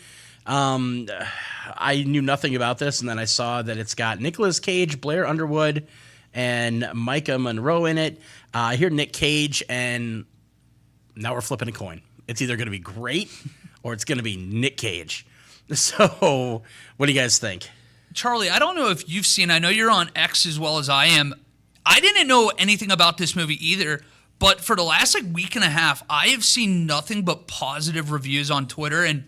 I knew nothing about this, and then I saw that it's got Nicolas Cage, Blair Underwood, and Micah Monroe in it. I hear Nick Cage, and now we're flipping a coin. It's either going to be great or it's going to be Nick Cage. So what do you guys think? Charlie, I don't know if you've seen, I know you're on X as well as I am. I didn't know anything about this movie either, but for the last week and a half, I have seen nothing but positive reviews on Twitter, and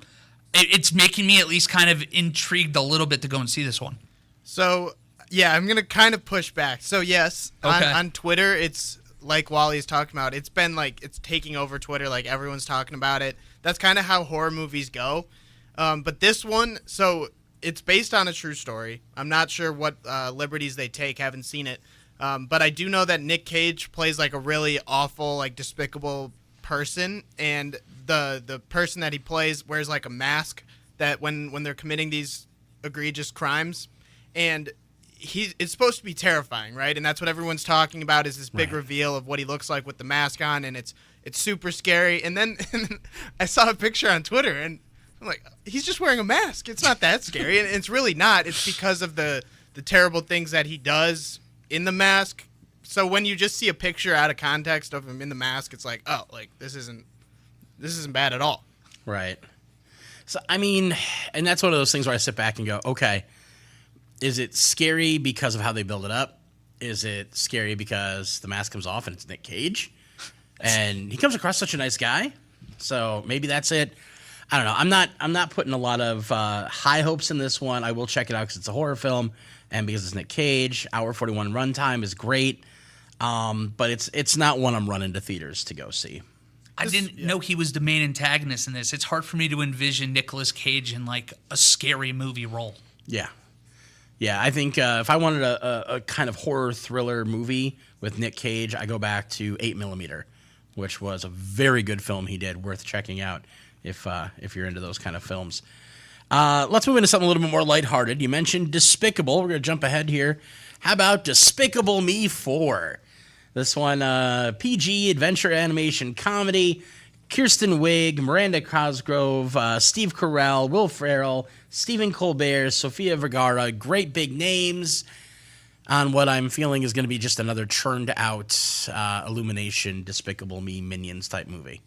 it's making me at least kind of intrigued a little bit to go and see this one. So, yeah, I'm going to kind of push back. So, yes, okay. on Twitter, it's like Wally's talking about. It's been it's taking over Twitter. Everyone's talking about it. that's kind of how horror movies go. But this one, so it's based on a true story. I'm not sure what liberties they take. Haven't seen it. But I do know that Nick Cage plays like a really awful, like despicable person, and the person that he plays wears like a mask that when they're committing these egregious crimes, and it's supposed to be terrifying, right? And that's what everyone's talking about is this big reveal of what he looks like with the mask on, and it's super scary. And then I saw a picture on Twitter, and I'm like, he's just wearing a mask. It's not that scary, and it's really not. It's because of the terrible things that he does in the mask. So when you just see a picture out of context of him in the mask, it's like, oh, like this isn't bad at all. Right. So I mean, and that's one of those things where I sit back and go, okay, is it scary because of how they build it up? Is it scary because the mask comes off and it's Nick Cage? And he comes across such a nice guy. So maybe that's it. I don't know. I'm not putting a lot of high hopes in this one. I will check it out because it's a horror film and because it's Nick Cage. Hour 41 runtime is great. But it's not one I'm running to theaters to go see. I didn't know he was the main antagonist in this. It's hard for me to envision Nicolas Cage in like a scary movie role. Yeah. Yeah, I think if I wanted a kind of horror thriller movie with Nick Cage, I go back to 8mm, which was a very good film he did, worth checking out if you're into those kind of films. Let's move into something a little bit more lighthearted. You mentioned Despicable. We're going to jump ahead here. How about Despicable Me 4? This one, PG, adventure animation comedy. Kirsten Wiig, Miranda Cosgrove, Steve Carell, Will Ferrell, Stephen Colbert, Sofia Vergara. Great big names on what I'm feeling is going to be just another churned out Illumination, Despicable Me, Minions type movie.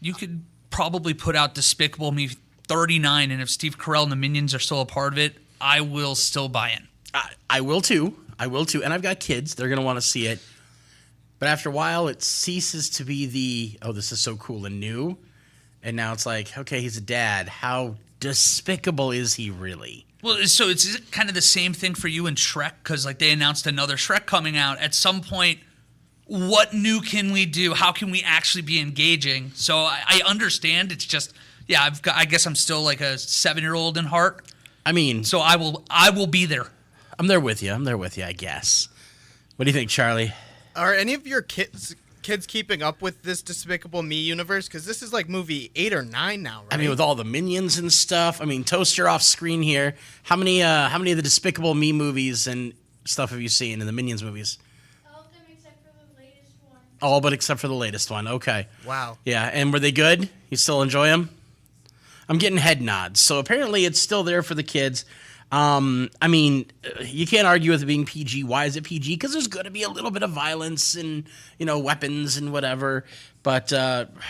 You could probably put out Despicable Me 39, and if Steve Carell and the Minions are still a part of it, I will still buy in. I will too. And I've got kids. They're going to want to see it. But after a while, it ceases to be this is so cool and new. And now it's like, okay, he's a dad. How despicable is he really? Well, so is it kind of the same thing for you and Shrek? Because like they announced another Shrek coming out. At some point, what new can we do? How can we actually be engaging? So I understand. It's just, yeah, I guess I'm still like a 7-year-old in heart. I mean, so I will be there. I'm there with you, I guess. What do you think, Charlie? Are any of your kids keeping up with this Despicable Me universe? Because this is like movie 8 or 9 now, right? I mean, with all the Minions and stuff. I mean, Toaster off screen here. How many of the Despicable Me movies and stuff have you seen in the Minions movies? All of them except for the latest one. All but except for the latest one. Okay. Wow. Yeah, and were they good? You still enjoy them? I'm getting head nods. So apparently it's still there for the kids. I mean, you can't argue with it being PG. Why is it PG? Because there's going to be a little bit of violence and, weapons and whatever. But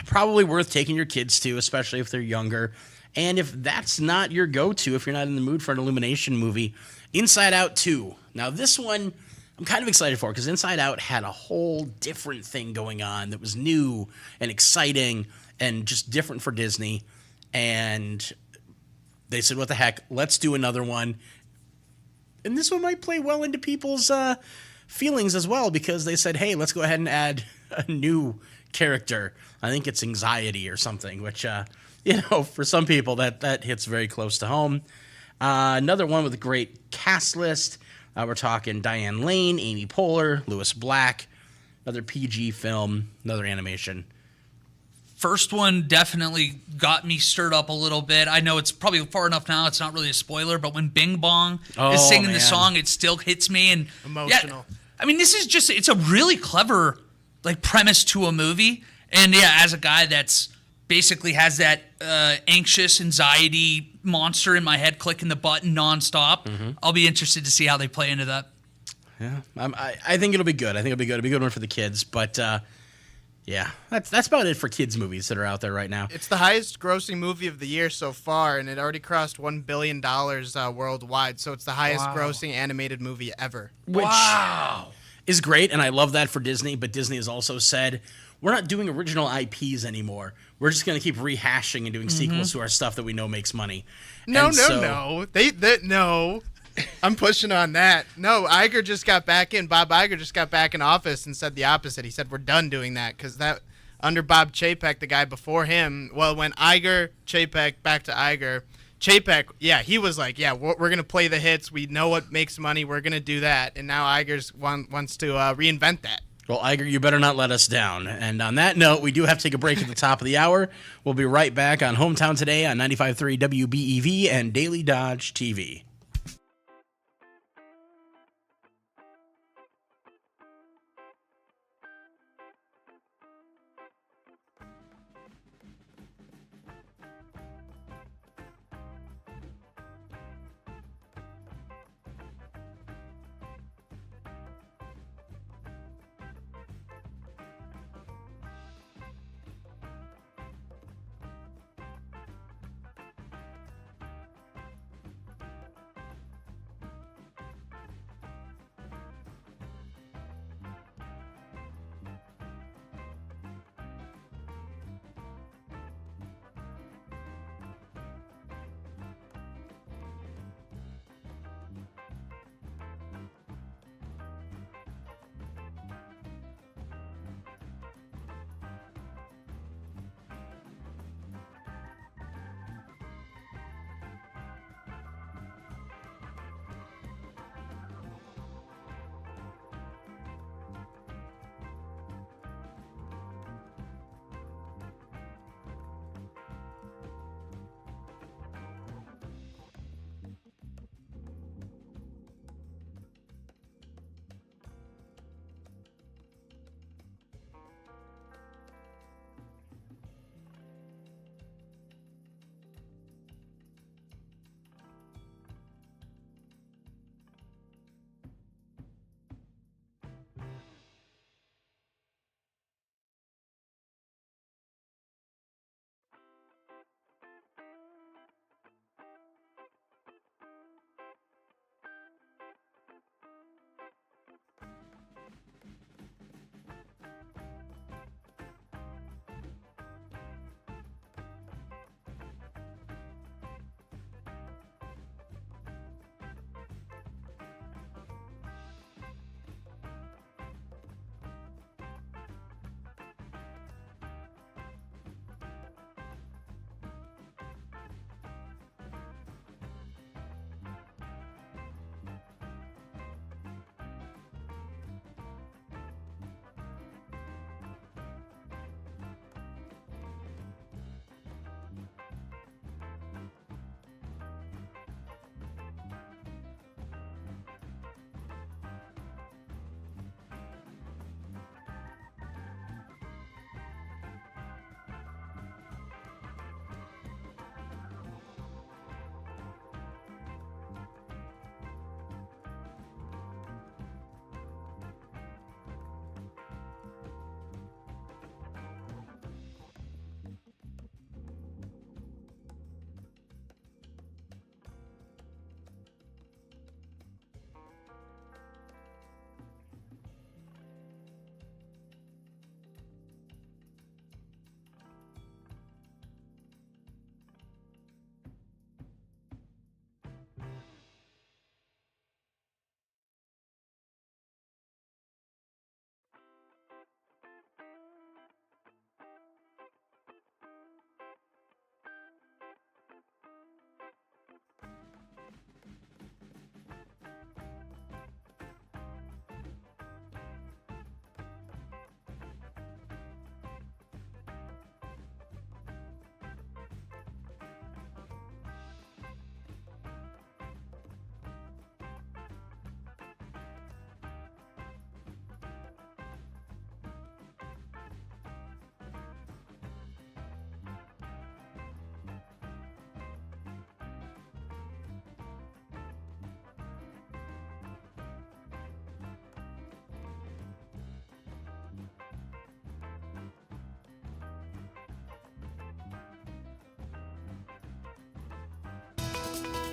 probably worth taking your kids to, especially if they're younger. And if that's not your go-to, if you're not in the mood for an Illumination movie, Inside Out 2. Now, this one I'm kind of excited for because Inside Out had a whole different thing going on that was new and exciting and just different for Disney. And they said, what the heck, let's do another one. And this one might play well into people's feelings as well because they said, hey, let's go ahead and add a new character. I think it's Anxiety or something, which, for some people that hits very close to home. Another one with a great cast list. We're talking Diane Lane, Amy Poehler, Lewis Black. Another PG film, another animation. First one definitely got me stirred up a little bit. I know it's probably far enough now, it's not really a spoiler, but when Bing Bong is singing the song, it still hits me. And emotional. Yeah, I mean, this is just, it's a really clever premise to a movie. And yeah, as a guy that's basically has that anxious anxiety monster in my head clicking the button nonstop, I'll be interested to see how they play into that. Yeah, I think it'll be good. I think it'll be good. It'll be a good one for the kids, but... yeah, that's about it for kids' movies that are out there right now. It's the highest grossing movie of the year so far, and it already crossed $1 billion worldwide, so it's the highest grossing animated movie ever. Which is great, and I love that for Disney, but Disney has also said, we're not doing original IPs anymore. We're just going to keep rehashing and doing sequels to our stuff that we know makes money. No. No. I'm pushing on that. No, Bob Iger just got back in office and said the opposite. He said, we're done doing that because that under Bob Chapek, the guy before him. Well, when Iger, Chapek, back to Iger. Chapek, yeah, he was like, yeah, we're going to play the hits. We know what makes money. We're going to do that. And now Iger's wants to reinvent that. Well, Iger, you better not let us down. And on that note, we do have to take a break at the top of the hour. We'll be right back on Hometown Today on 95.3 WBEV and Daily Dodge TV.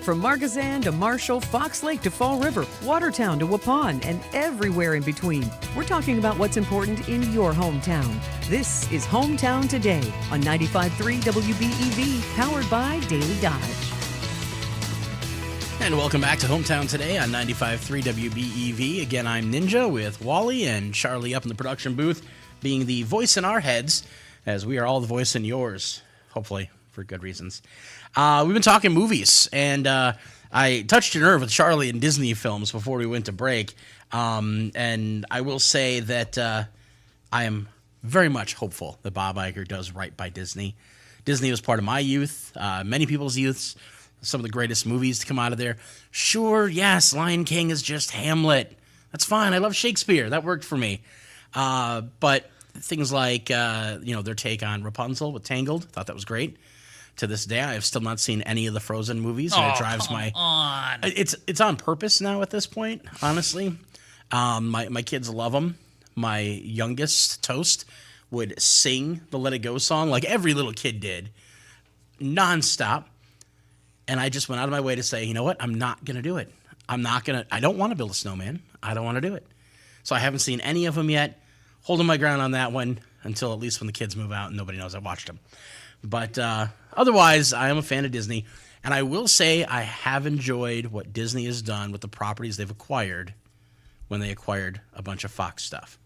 From Margazan to Marshall, Fox Lake to Fall River, Watertown to Waupun, and everywhere in between, we're talking about what's important in your hometown. This is Hometown Today on 95.3 WBEV, powered by Daily Dodge. And welcome back to Hometown Today on 95.3 WBEV. Again, I'm Ninja with Wally and Charlie up in the production booth. being the voice in our heads, as we are all the voice in yours, hopefully for good reasons. We've been talking movies, and I touched a nerve with Charlie and Disney films before we went to break. And I will say that I am very much hopeful that Bob Iger does right by Disney. Disney was part of my youth, many people's youths, some of the greatest movies to come out of there. Sure, yes, Lion King is just Hamlet. That's fine. I love Shakespeare. That worked for me. But things like, their take on Rapunzel with Tangled, thought that was great. To this day, I have still not seen any of the Frozen movies, and it drives my. On. It's on purpose now at this point, honestly. My kids love them. My youngest, Toast, would sing the Let It Go song like every little kid did, nonstop. And I just went out of my way to say, you know what? I'm not going to do it. I don't want to build a snowman. I don't want to do it. So I haven't seen any of them yet. Holding my ground on that one until at least when the kids move out and nobody knows I watched them. But otherwise, I am a fan of Disney. And I will say I have enjoyed what Disney has done with the properties they've acquired when they acquired a bunch of Fox stuff.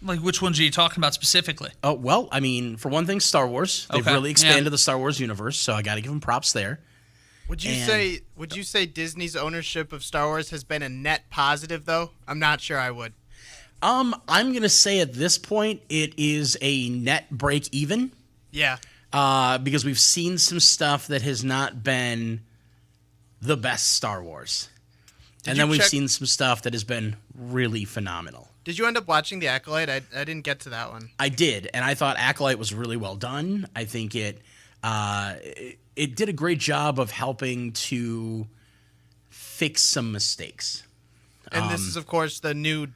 Like, which ones are you talking about specifically? Oh, well, I mean, for one thing, Star Wars. They've Okay, really expanded yeah. the Star Wars universe, so I got to give them props there. Would you say Disney's ownership of Star Wars has been a net positive, though? I'm not sure I would. I'm going to say at this point it is a net break even. Yeah. Because we've seen some stuff that has not been the best Star Wars. And then we've seen some stuff that has been really phenomenal. Did you end up watching The Acolyte? I didn't get to that one. I did, and I thought Acolyte was really well done. I think it did a great job of helping to fix some mistakes. And this is, of course, the new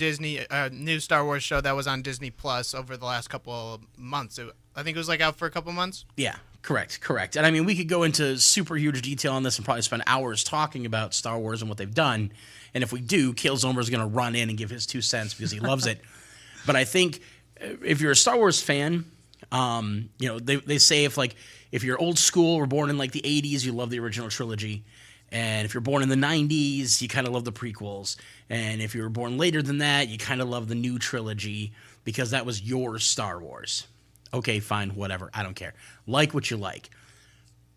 new Star Wars show that was on Disney Plus over the last couple of months. I think it was out for a couple months. Yeah, correct. And I mean, we could go into super huge detail on this and probably spend hours talking about Star Wars and what they've done. And if we do, Kalezomer is going to run in and give his 2 cents because he loves it. But I think if you're a Star Wars fan, they say if you're old school, were born in the 80s, you love the original trilogy. And if you're born in the 90s, you kind of love the prequels. And if you were born later than that, you kind of love the new trilogy because that was your Star Wars. Okay, fine, whatever. I don't care. Like what you like.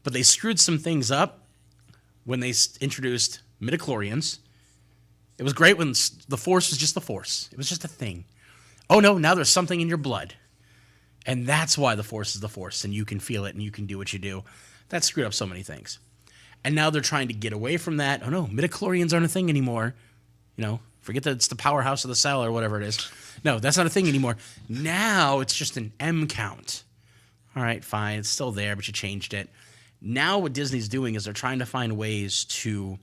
But they screwed some things up when they introduced midichlorians. It was great when the Force was just the Force. It was just a thing. Oh, no, now there's something in your blood. And that's why the Force is the Force, and you can feel it, and you can do what you do. That screwed up so many things. And now they're trying to get away from that. Oh, no, midichlorians aren't a thing anymore. Forget that it's the powerhouse of the cell or whatever it is. No, that's not a thing anymore. Now it's just an M count. All right, fine. It's still there, but you changed it. Now what Disney's doing is they're trying to find ways to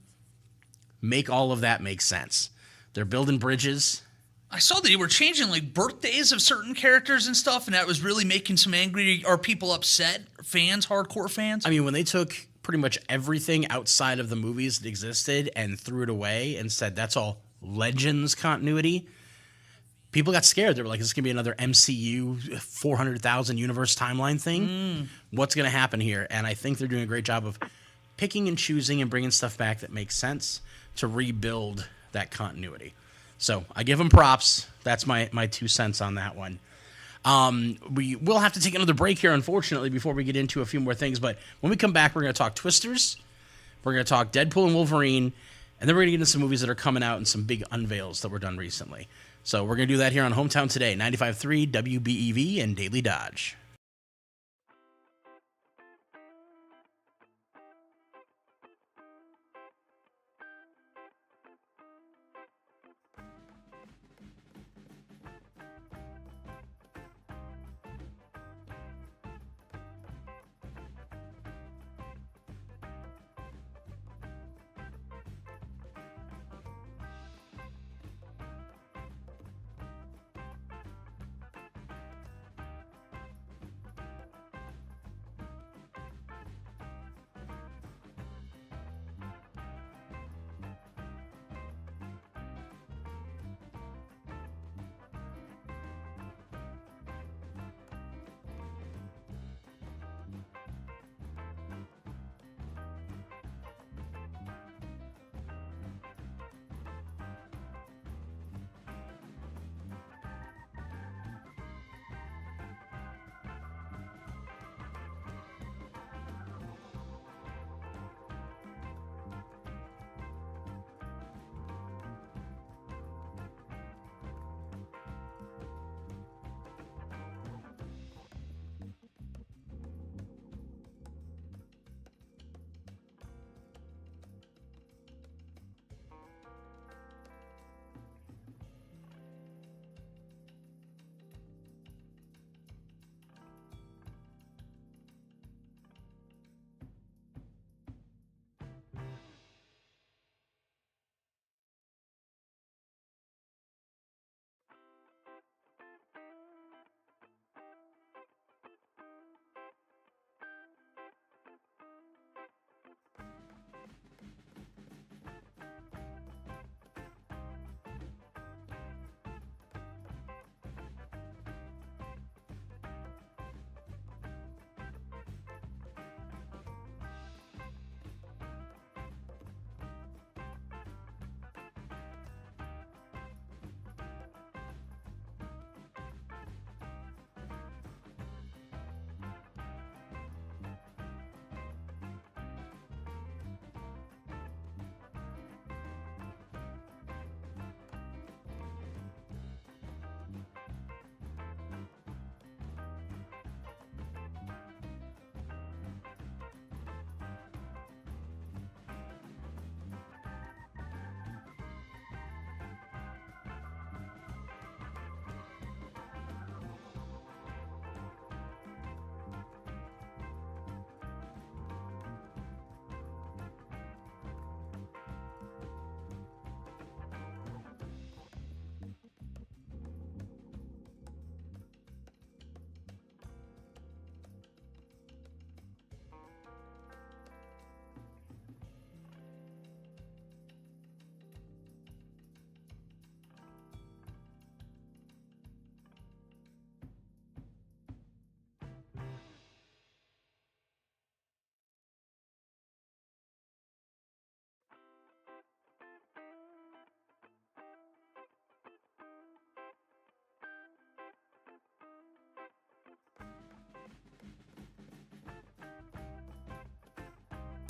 make all of that make sense. They're building bridges. I saw that you were changing birthdays of certain characters and stuff, and that was really making some angry or people upset, fans, hardcore fans. I mean, when they took pretty much everything outside of the movies that existed and threw it away and said that's all Legends continuity, people got scared. They were like, "This is gonna be another MCU 400,000 universe timeline thing. What's gonna happen here?" And I think they're doing a great job of picking and choosing and bringing stuff back that makes sense to rebuild that continuity. So I give them props. That's my 2 cents on that one. We will have to take another break here, unfortunately, before we get into a few more things. But when we come back, we're going to talk Twisters. We're going to talk Deadpool and Wolverine. And then we're going to get into some movies that are coming out and some big unveils that were done recently. So we're going to do that here on Hometown Today, 95.3 WBEV and Daily Dodge.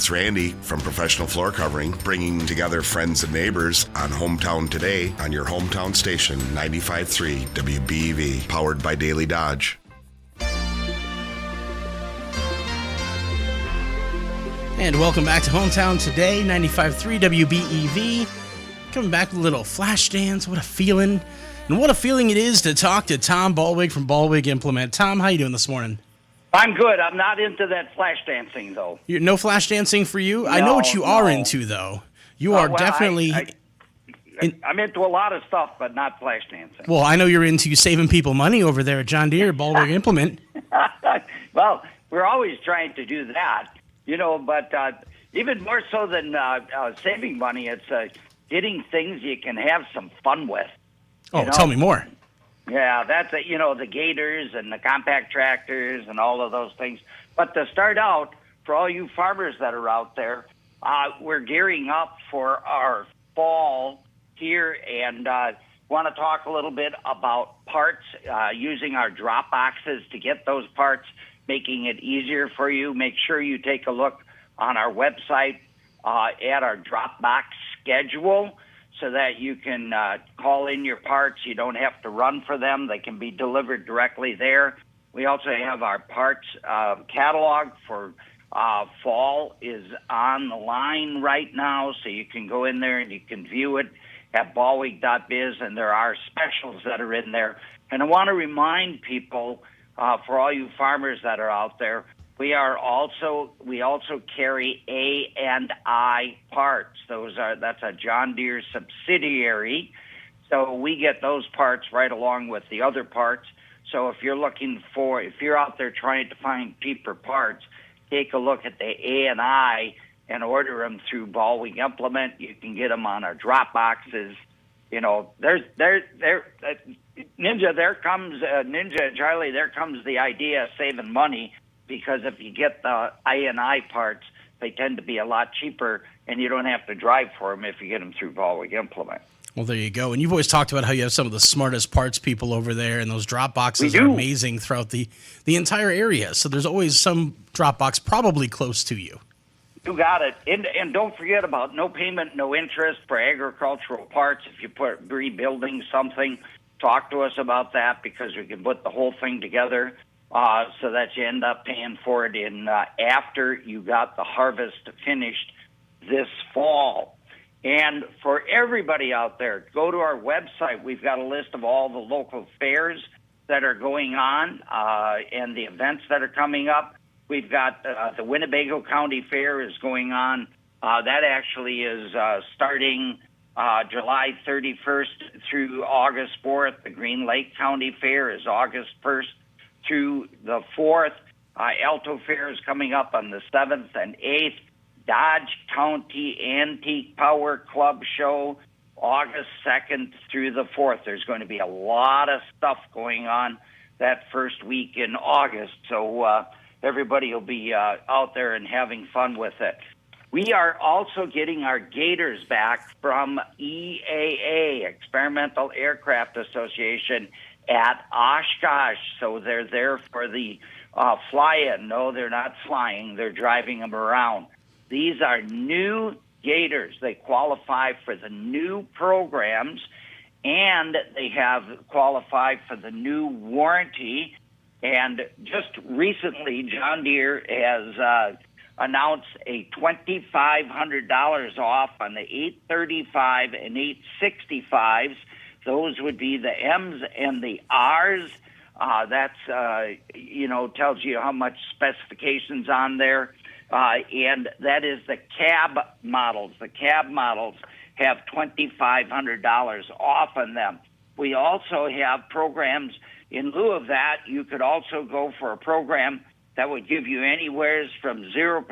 It's Randy from Professional Floor Covering, bringing together friends and neighbors on Hometown Today on your hometown station, 95.3 WBEV, powered by Daily Dodge. And welcome back to Hometown Today, 95.3 WBEV. Coming back with a little flash dance. What a feeling. And what a feeling it is to talk to Tom Ballwig from Ballwig Implement. Tom, how you doing this morning? I'm good. I'm not into that flash dancing, though. No flash dancing for you? I know what you are into, though. You are well, definitely... I'm into a lot of stuff, but not flash dancing. Well, I know you're into saving people money over there at John Deere, Ballwig Implement. Well, we're always trying to do that, but even more so than saving money, it's getting things you can have some fun with. Oh, tell me more. Yeah, that's the gators and the compact tractors and all of those things. But to start out, for all you farmers that are out there, we're gearing up for our fall here and want to talk a little bit about parts, using our drop boxes to get those parts, making it easier for you. Make sure you take a look on our website at our drop box schedule so that you can call in your parts. You don't have to run for them. They can be delivered directly there. We also have our parts catalog for fall is on the line right now, so you can go in there and you can view it at ballwig.biz, and there are specials that are in there. And I want to remind people, for all you farmers that are out there, we also carry A&I parts. That's a John Deere subsidiary, so we get those parts right along with the other parts. So if you're out there trying to find cheaper parts, take a look at the A&I and order them through Ballwig Implement. You can get them on our drop boxes. Ninja, Ninja and Charlie, there comes the idea of saving money, because if you get the A&I parts, they tend to be a lot cheaper, and you don't have to drive for them if you get them through Ballwig Implement. Well, there you go. And you've always talked about how you have some of the smartest parts people over there, and those drop boxes are amazing throughout the entire area. So there's always some drop box probably close to you. You got it. And don't forget about no payment, no interest for agricultural parts. If you're rebuilding something, talk to us about that, because we can put the whole thing together so that you end up paying for it in after you got the harvest finished this fall. And for everybody out there, go to our website. We've got a list of all the local fairs that are going on and the events that are coming up. We've got the Winnebago County Fair is going on. That actually is starting July 31st through August 4th. The Green Lake County Fair is August 1st through the 4th. Alto Fair is coming up on the 7th and 8th. Dodge County Antique Power Club Show, August 2nd through the 4th. There's going to be a lot of stuff going on that first week in August, so everybody will be out there and having fun with it. We are also getting our gators back from EAA, Experimental Aircraft Association, at Oshkosh. So they're there for the fly-in. No, they're not flying. They're driving them around. These are new gators. They qualify for the new programs, and they have qualified for the new warranty. And just recently, John Deere has announced a $2,500 off on the 835 and 865s. Those would be the M's and the R's. That's, tells you how much specifications on there. And that is the cab models. The cab models have $2,500 off on them. We also have programs. In lieu of that, you could also go for a program that would give you anywhere from 0%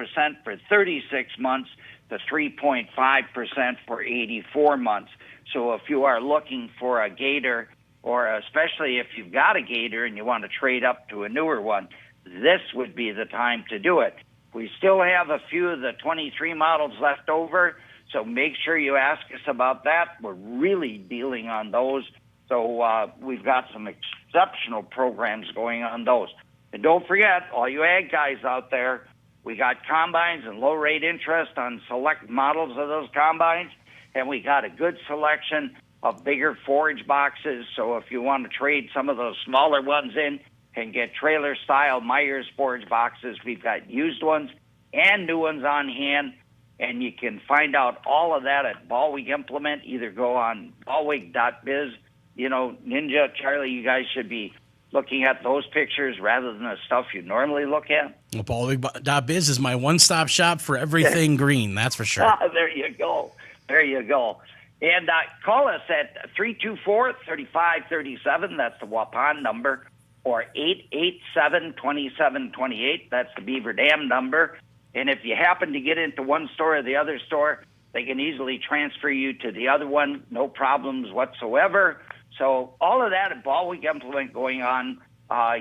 for 36 months to 3.5% for 84 months. So if you are looking for a gator, or especially if you've got a gator and you want to trade up to a newer one, this would be the time to do it. We still have a few of the 23 models left over, so make sure you ask us about that. We're really dealing on those. So we've got some exceptional programs going on those. And don't forget, all you ag guys out there, We got combines and low rate interest on select models of those combines, and we got a good selection of bigger forage boxes. So if you want to trade some of those smaller ones in and get trailer-style Myers forage boxes, we've got used ones and new ones on hand. And you can find out all of that at Ballwig Implement. Either go on ballwig.biz. You know, Ninja, Charlie, you guys should be looking at those pictures rather than the stuff you normally look at. Well, ballwig.biz is my one-stop shop for everything green, that's for sure. There you go. There you go. And call us at 324-3537. That's the Waupun number. Or 887-2728. That's the Beaver Dam number. And if you happen to get into one store or the other store, they can easily transfer you to the other one, no problems whatsoever. So all of that at Ballwig Implement going on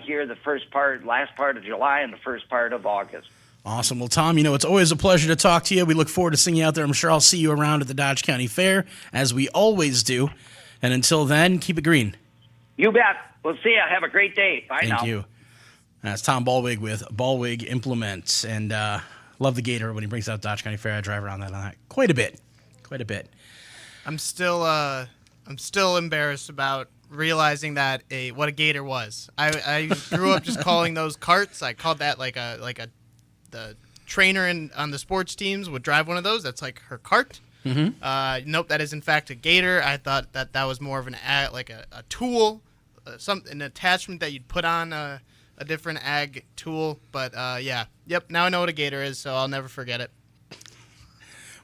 here the last part of July and the first part of August. Awesome. Well, Tom, it's always a pleasure to talk to you. We look forward to seeing you out there. I'm sure I'll see you around at the Dodge County Fair, as we always do. And until then, keep it green. You bet. We'll see you. Have a great day. Bye now. Thank you. That's Tom Ballwig with Ballwig Implements. And love the Gator when he brings out Dodge County Fair. I drive around that quite a bit. I'm still embarrassed about realizing that what a Gator was. I grew up just calling those carts. I called that the trainer on the sports teams would drive one of those. That's like her cart. Mm-hmm. Nope, that is in fact a Gator. I thought that was more of a tool, an attachment that you'd put on a different ag tool. But yeah, yep. Now I know what a Gator is, so I'll never forget it.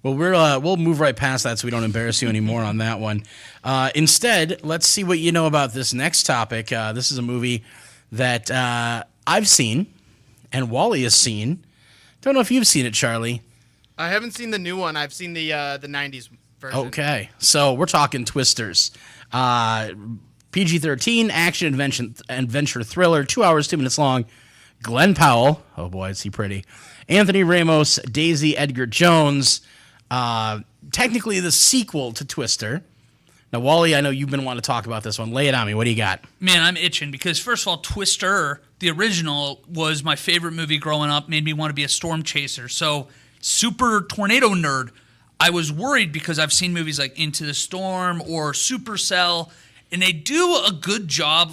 Well, we'll move right past that so we don't embarrass you anymore on that one. Instead, let's see what you know about this next topic. This is a movie that I've seen and Wally has seen. Don't know if you've seen it, Charlie. I haven't seen the new one. I've seen the 90s version. Okay, so we're talking Twisters. PG-13, action, adventure thriller, 2 hours, 2 minutes long. Glenn Powell, oh boy, is he pretty. Anthony Ramos, Daisy Edgar Jones. Technically the sequel to Twister. Now, Wally, I know you've been wanting to talk about this one. Lay it on me. What do you got? Man, I'm itching because, first of all, Twister, the original, was my favorite movie growing up, made me want to be a storm chaser. So, super tornado nerd. I was worried because I've seen movies like Into the Storm or Supercell, and they do a good job,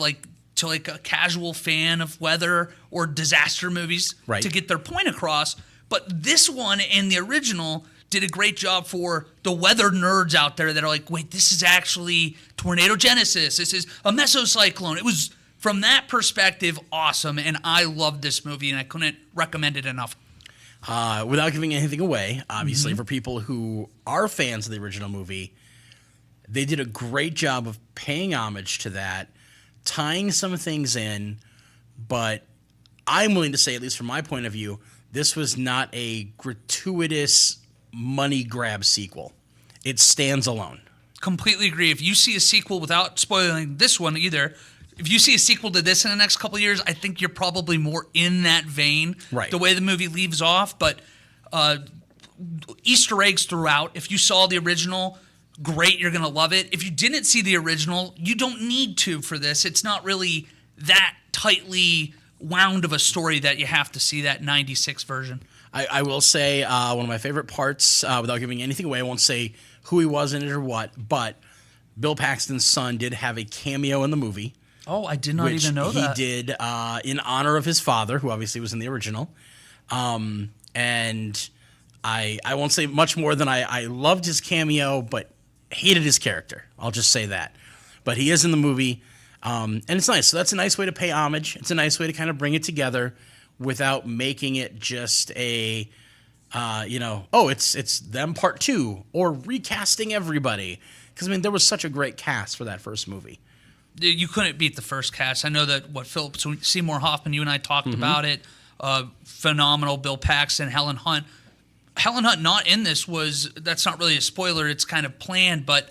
to a casual fan of weather or disaster movies, right, to get their point across. But this one and the original did a great job for the weather nerds out there that are like, wait, this is actually tornado genesis. This is a mesocyclone. It was, from that perspective, awesome, and I loved this movie, and I couldn't recommend it enough. Without giving anything away, obviously, for people who are fans of the original movie, they did a great job of paying homage to that, tying some things in, but I'm willing to say, at least from my point of view, this was not a gratuitous money grab sequel. It stands alone. Completely agree. If you see a sequel, without spoiling this one either, if you see a sequel to this in the next couple of years, I think you're probably more in that vein. Right. The way the movie leaves off, but Easter eggs throughout. If you saw the original, great, you're going to love it. If you didn't see the original, you don't need to for this. It's not really that tightly wound of a story that you have to see that 96 version. I will say one of my favorite parts, without giving anything away, I won't say who he was in it or what, but Bill Paxton's son did have a cameo in the movie. Oh, I did not even know that. He did in honor of his father, who obviously was in the original. And I won't say much more than I loved his cameo, but hated his character. I'll just say that. But he is in the movie, and it's nice. So that's a nice way to pay homage. It's a nice way to kind of bring it together without making it just a, it's them part two, or recasting everybody. Because, there was such a great cast for that first movie. You couldn't beat the first cast. I know that Philip Seymour Hoffman, you and I talked about it. Phenomenal. Bill Paxton, Helen Hunt. Helen Hunt not in this that's not really a spoiler. It's kind of planned, but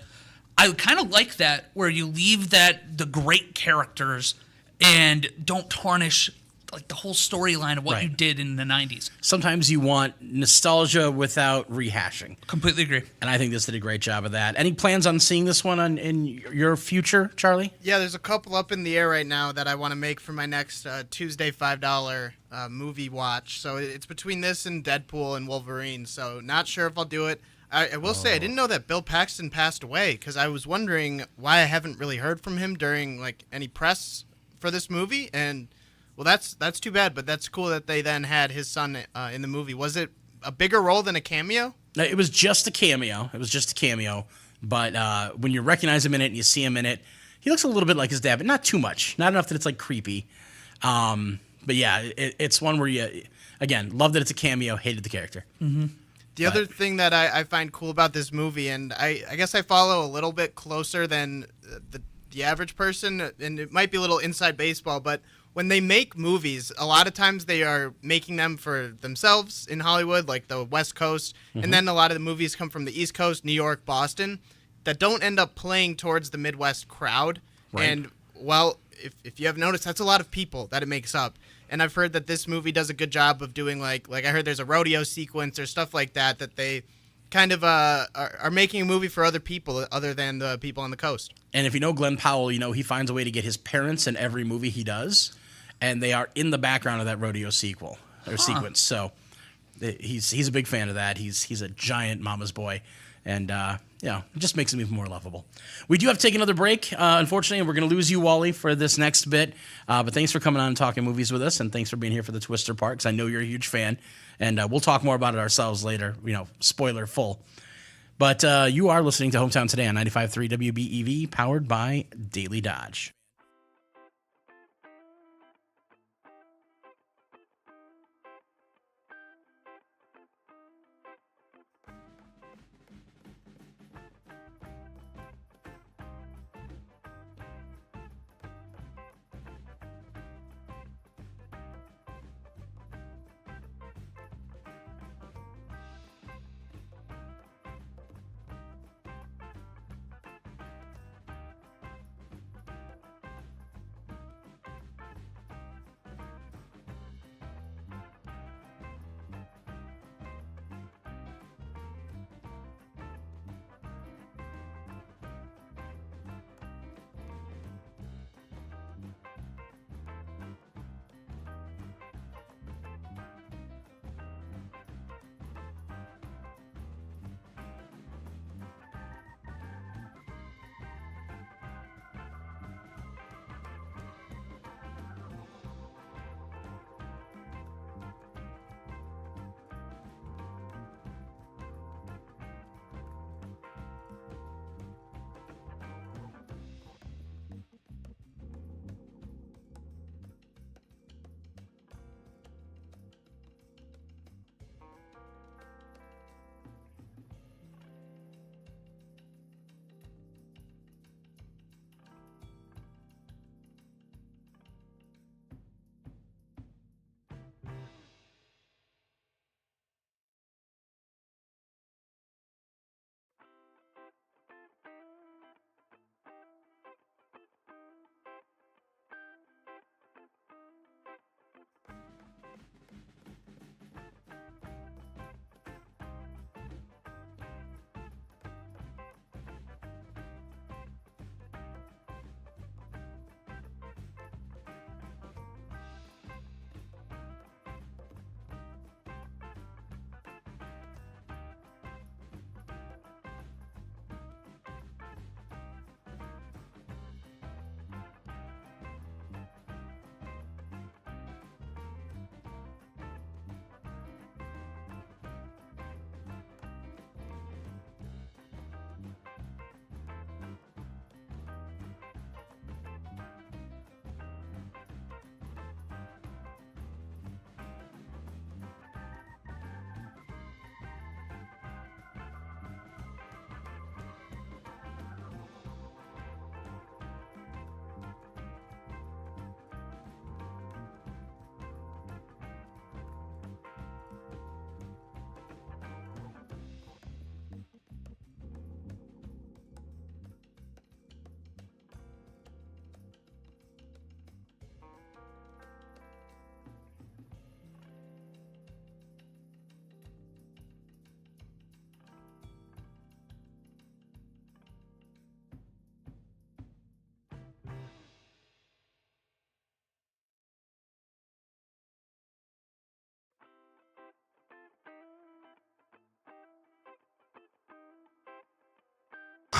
I kind of like that where you leave the great characters and don't tarnish like the whole storyline of what you Right. did in the 90s. Sometimes you want nostalgia without rehashing. Completely agree. And I think this did a great job of that. Any plans on seeing this one in your future, Charlie? Yeah, there's a couple up in the air right now that I want to make for my next Tuesday $5 movie watch. So it's between this and Deadpool and Wolverine. So not sure if I'll do it. I will say I didn't know that Bill Paxton passed away because I was wondering why I haven't really heard from him during like any press for this movie. And well, that's too bad. But that's cool that they then had his son in the movie. Was it a bigger role than a cameo? It was just a cameo. But when you recognize him in it and you see him in it, he looks a little bit like his dad, but not too much. Not enough that it's like creepy. But yeah, it's one where you, again, love that it's a cameo, hated the character. The other thing that I find cool about this movie, and I guess I follow a little bit closer than the average person, and it might be a little inside baseball, but when they make movies, a lot of times they are making them for themselves in Hollywood, like the West Coast, and then a lot of the movies come from the East Coast, New York, Boston, that don't end up playing towards the Midwest crowd. Right. And, well, if you have noticed, that's a lot of people that it makes up. And I've heard that this movie does a good job of doing like I heard there's a rodeo sequence or stuff like that they kind of are making a movie for other people other than the people on the coast. And if you know Glenn Powell, you know he finds a way to get his parents in every movie he does, and they are in the background of that rodeo sequence. So he's a big fan of that. He's a giant mama's boy, and it just makes him even more lovable. We do have to take another break, unfortunately, and we're going to lose you, Wally, for this next bit. But thanks for coming on and talking movies with us, and thanks for being here for the Twister part, because I know you're a huge fan, and we'll talk more about it ourselves later, spoiler full. But you are listening to Hometown Today on 95.3 WBEV, powered by Daily Dodge.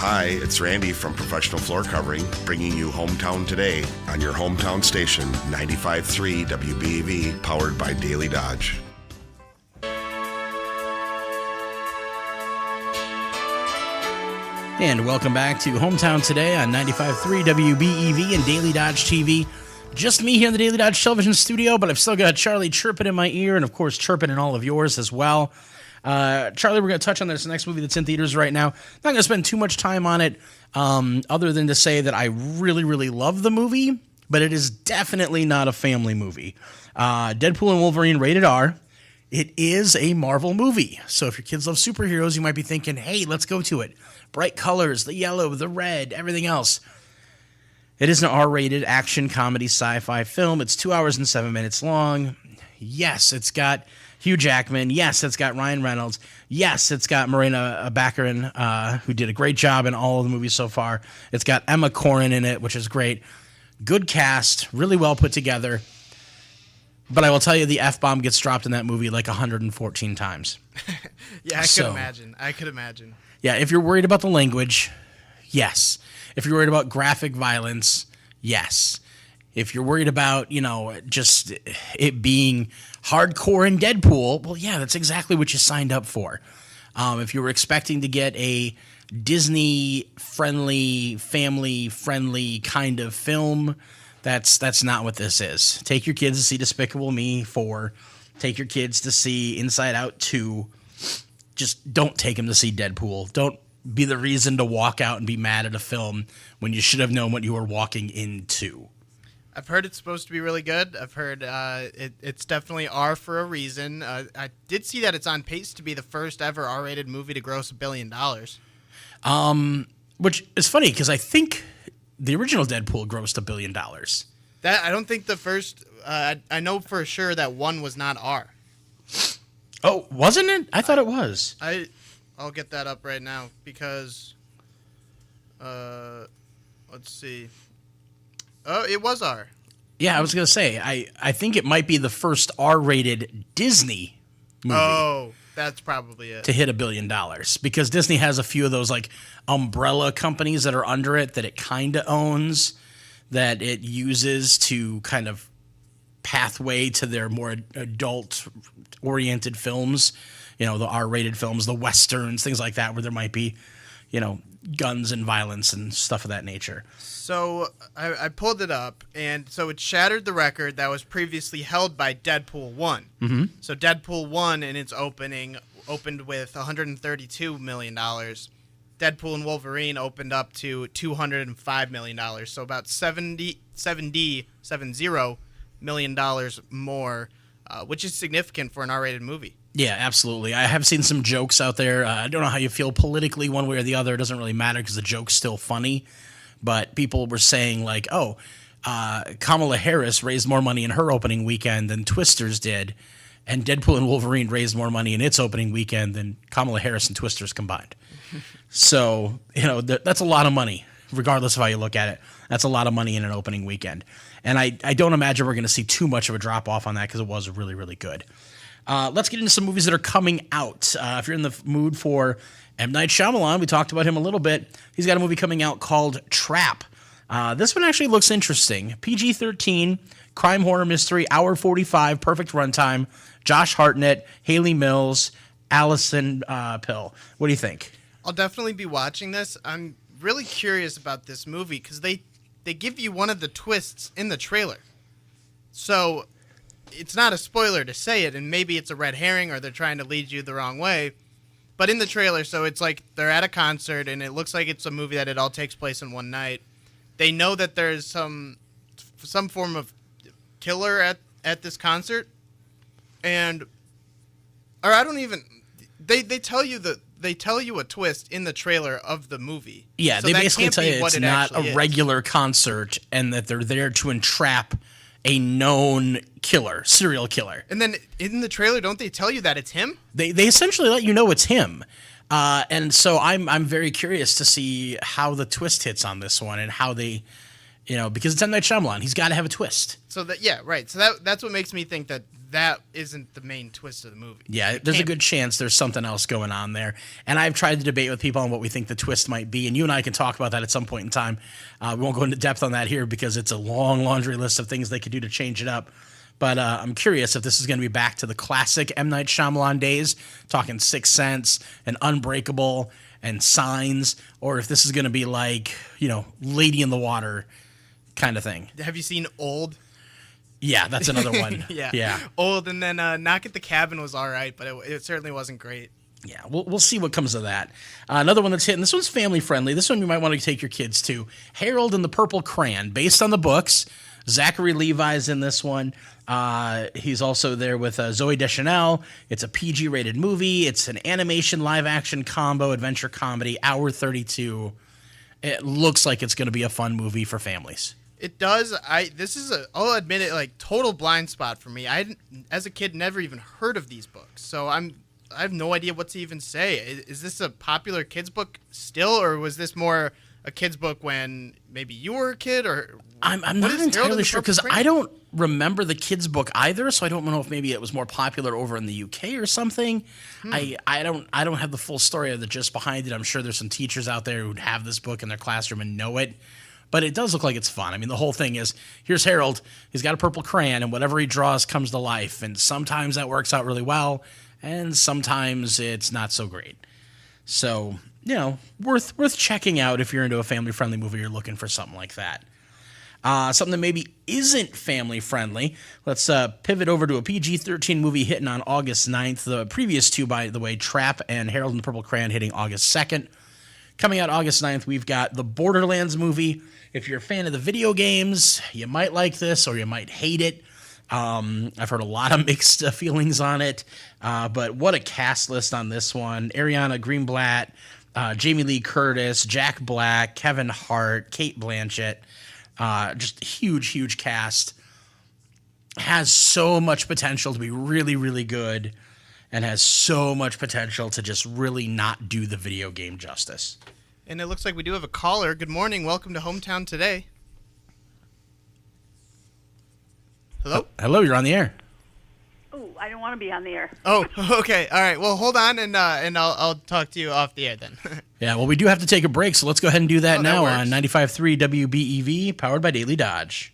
Hi, it's Randy from Professional Floor Covering, bringing you Hometown Today on your hometown station, 95.3 WBEV, powered by Daily Dodge. And welcome back to Hometown Today on 95.3 WBEV and Daily Dodge TV. Just me here in the Daily Dodge television studio, but I've still got Charlie chirping in my ear and, of course, chirping in all of yours as well. Charlie, we're going to touch on this next movie that's in theaters right now. Not going to spend too much time on it other than to say that I really, really love the movie, but it is definitely not a family movie. Deadpool and Wolverine rated R. It is a Marvel movie. So if your kids love superheroes, you might be thinking, hey, let's go to it. Bright colors, the yellow, the red, everything else. It is an R-rated action comedy sci-fi film. It's 2 hours and 7 minutes long. Yes, it's got Hugh Jackman. Yes, it's got Ryan Reynolds. Yes, it's got Morena Baccarin, who did a great job in all of the movies so far. It's got Emma Corrin in it, which is great. Good cast, really well put together. But I will tell you, the F-bomb gets dropped in that movie like 114 times. Yeah, I could imagine. Yeah, if you're worried about the language, yes. If you're worried about graphic violence, yes. If you're worried about, just it being hardcore in Deadpool, well, yeah, that's exactly what you signed up for. If you were expecting to get a Disney-friendly, family-friendly kind of film, that's not what this is. Take your kids to see Despicable Me 4. Take your kids to see Inside Out 2. Just don't take them to see Deadpool. Don't be the reason to walk out and be mad at a film when you should have known what you were walking into. I've heard it's supposed to be really good. I've heard it's definitely R for a reason. I did see that it's on pace to be the first ever R-rated movie to gross $1 billion. Which is funny because I think the original Deadpool grossed $1 billion. That I don't think the first. I know for sure that one was not R. Oh, wasn't it? I thought it was. I'll get that up right now because, let's see. Oh, it was R. Yeah, I was gonna say I think it might be the first R-rated Disney movie. Oh, that's probably it. To hit $1 billion because Disney has a few of those like umbrella companies that are under it that it kind of owns that it uses to kind of pathway to their more adult-oriented films, the R-rated films, the westerns, things like that, where there might be, guns and violence and stuff of that nature. So I pulled it up, and so it shattered the record that was previously held by Deadpool 1. Mm-hmm. So Deadpool 1 in its opening opened with $132 million. Deadpool and Wolverine opened up to $205 million, so about $70 million more, which is significant for an R-rated movie. Yeah, absolutely. I have seen some jokes out there. I don't know how you feel politically one way or the other. It doesn't really matter because the joke's still funny. But people were saying like, Kamala Harris raised more money in her opening weekend than Twisters did. And Deadpool and Wolverine raised more money in its opening weekend than Kamala Harris and Twisters combined. So, that's a lot of money, regardless of how you look at it. That's a lot of money in an opening weekend. And I don't imagine we're going to see too much of a drop-off on that because it was really, really good. Let's get into some movies that are coming out. If you're in the mood for M. Night Shyamalan, we talked about him a little bit. He's got a movie coming out called Trap. This one actually looks interesting. PG-13, crime horror mystery, hour 45, perfect runtime. Josh Hartnett, Haley Mills, Allison Pill. What do you think? I'll definitely be watching this. I'm really curious about this movie because they give you one of the twists in the trailer. So it's not a spoiler to say it, and maybe it's a red herring or they're trying to lead you the wrong way. But in the trailer, so it's like they're at a concert, and it looks like it's a movie that it all takes place in one night. They know that there's some form of killer at this concert, or I don't even. They tell you a twist in the trailer of the movie. Yeah, so they basically tell you it's not a regular concert, and that they're there to entrap a known serial killer. And then in the trailer, don't they tell you that it's him? They essentially let you know it's him. And so I'm very curious to see how the twist hits on this one and how they because it's M. Night Shyamalan. He's got to have a twist. So right. So that's what makes me think that isn't the main twist of the movie. Yeah, there's a good chance there's something else going on there. And I've tried to debate with people on what we think the twist might be, and you and I can talk about that at some point in time. We won't go into depth on that here because it's a long laundry list of things they could do to change it up. But I'm curious if this is going to be back to the classic M. Night Shyamalan days, talking Sixth Sense and Unbreakable and Signs, or if this is going to be like, Lady in the Water kind of thing. Have you seen Old? Yeah, that's another one. Yeah. Old, and then Knock at the Cabin was all right, but it certainly wasn't great. Yeah, we'll see what comes of that. Another one that's hitting. This one's family friendly. This one you might want to take your kids to. Harold and the Purple Crayon, based on the books. Zachary Levi's in this one. He's also there with Zoe Deschanel. It's a PG-rated movie. It's an animation live-action combo adventure comedy, hour 32. It looks like it's going to be a fun movie for families. It does. I'll admit it, like total blind spot for me. As a kid, never even heard of these books, so I have no idea what to even say. Is this a popular kids book still, or was this more a kids book when maybe you were a kid? Or I'm not entirely sure because I don't remember the kids book either, so I don't know if maybe it was more popular over in the UK or something. I don't have the full story of the gist behind it. I'm sure there's some teachers out there who'd have this book in their classroom and know it. But it does look like it's fun. I mean, the whole thing is, here's Harold. He's got a purple crayon, and whatever he draws comes to life. And sometimes that works out really well, and sometimes it's not so great. So, worth checking out if you're into a family-friendly movie. You're looking for something like that. Something that maybe isn't family-friendly. Let's pivot over to a PG-13 movie hitting on August 9th. The previous two, by the way, Trap and Harold and the Purple Crayon, hitting August 2nd. Coming out August 9th, we've got the Borderlands movie. If you're a fan of the video games, you might like this or you might hate it. I've heard a lot of mixed feelings on it, but what a cast list on this one. Ariana Greenblatt, Jamie Lee Curtis, Jack Black, Kevin Hart, Cate Blanchett. Just huge cast. Has so much potential to be really, really good, and has so much potential to just really not do the video game justice. And it looks like we do have a caller. Good morning. Welcome to Hometown Today. Hello? Hello, you're on the air. Oh, I don't want to be on the air. Oh, okay. All right. Well, hold on, and I'll talk to you off the air then. Yeah, well, we do have to take a break, so let's go ahead and do that now works. on 95.3 WBEV, powered by Daily Dodge.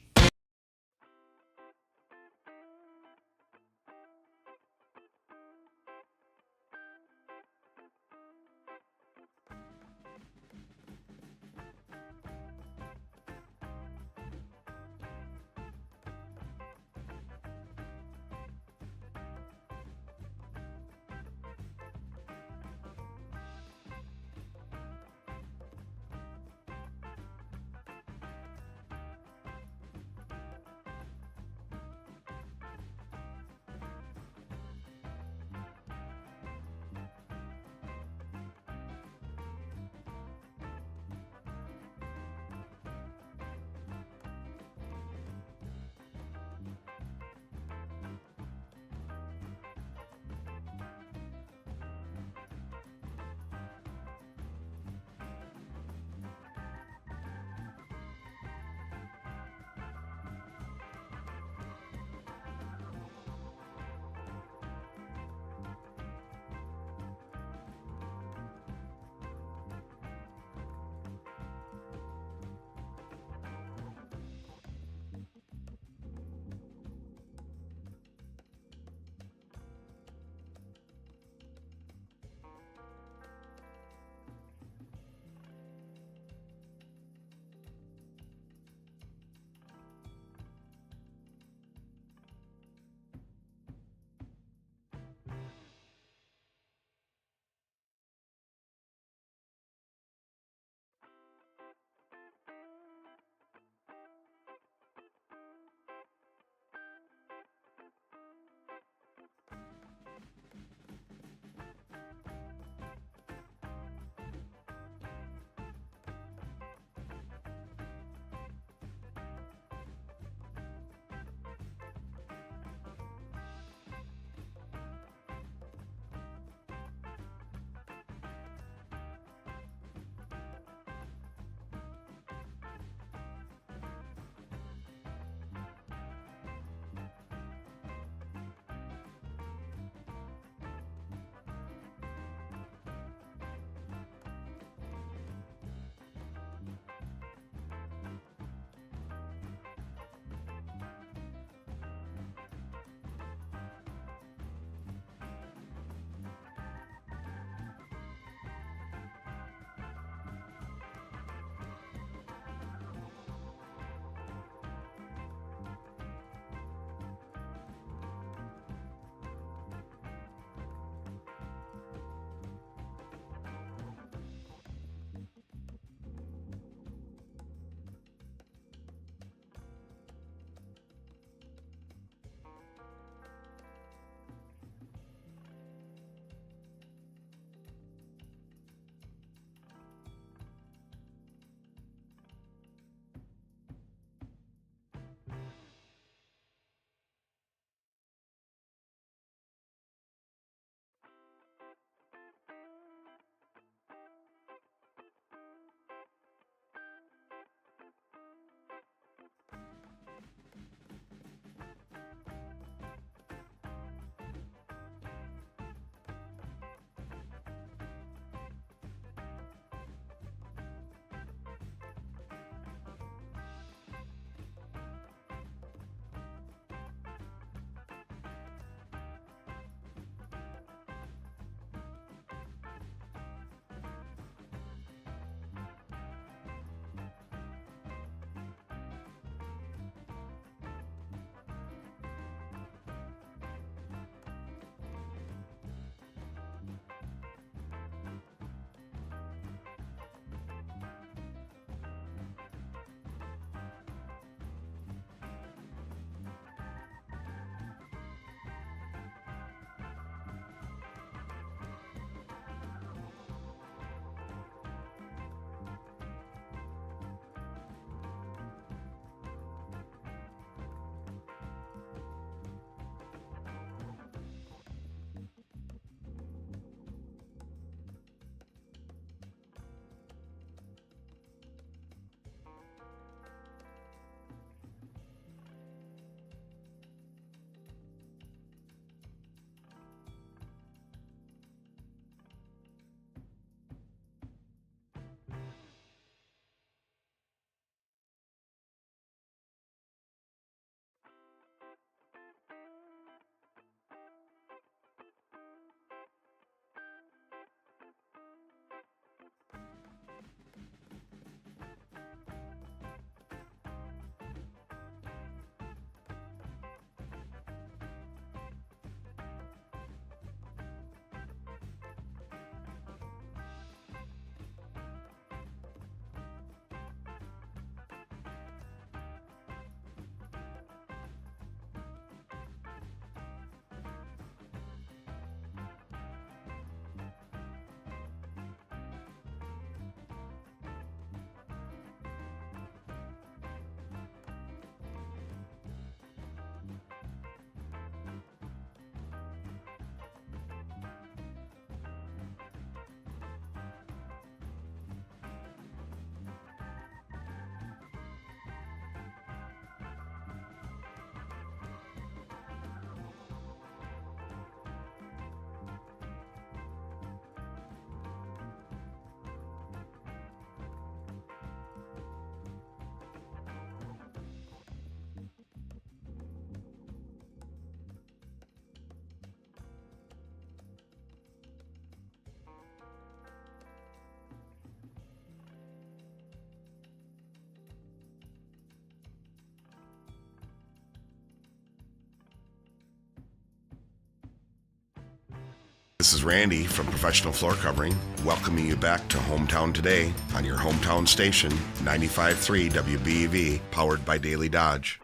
is Randy from Professional Floor Covering, welcoming you back to Hometown Today on your hometown station, 95.3 WBEV, powered by Daily Dodge.